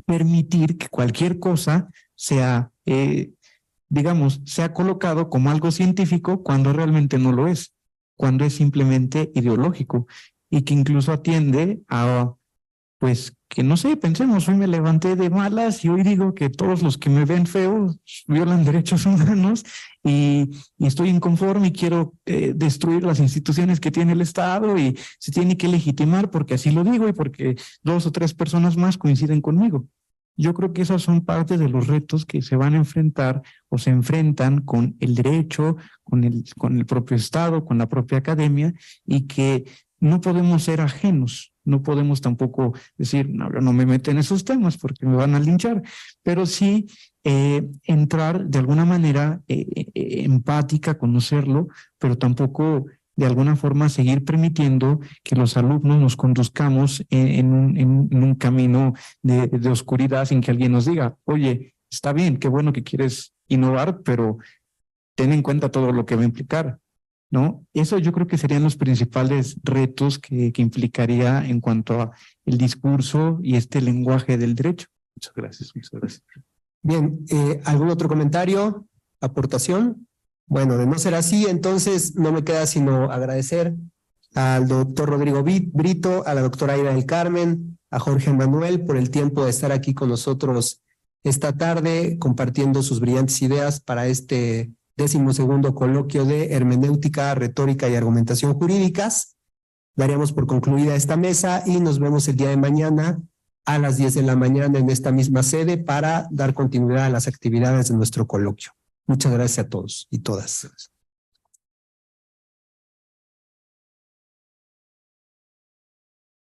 permitir que cualquier cosa sea, digamos, sea colocado como algo científico cuando realmente no lo es, cuando es simplemente ideológico, y que incluso atiende a, pues, que no sé, pensemos, hoy me levanté de malas y hoy digo que todos los que me ven feo violan derechos humanos, y estoy inconforme y quiero destruir las instituciones que tiene el Estado, y se tiene que legitimar porque así lo digo y porque 2 o 3 personas más coinciden conmigo. Yo creo que esos son parte de los retos que se van a enfrentar o se enfrentan con el derecho, con el propio Estado, con la propia academia, y que no podemos ser ajenos No podemos tampoco decir, no, yo no me meto en esos temas porque me van a linchar, pero sí entrar de alguna manera empática, conocerlo, pero tampoco de alguna forma seguir permitiendo que los alumnos nos conduzcamos en un camino de oscuridad sin que alguien nos diga, oye, está bien, qué bueno que quieres innovar, pero ten en cuenta todo lo que va a implicar, ¿no? Eso yo creo que serían los principales retos que implicaría en cuanto a el discurso y este lenguaje del derecho. Muchas gracias, muchas gracias. Bien, ¿algún otro comentario, aportación? Bueno, de no ser así, entonces no me queda sino agradecer al doctor Rodrigo Brito, a la doctora Aida del Carmen, a Jorge Manuel por el tiempo de estar aquí con nosotros esta tarde compartiendo sus brillantes ideas para este 12º coloquio de hermenéutica, retórica y argumentación jurídicas. Daríamos por concluida esta mesa y nos vemos el día de mañana a las 10 de la mañana en esta misma sede para dar continuidad a las actividades de nuestro coloquio. Muchas gracias a todos y todas.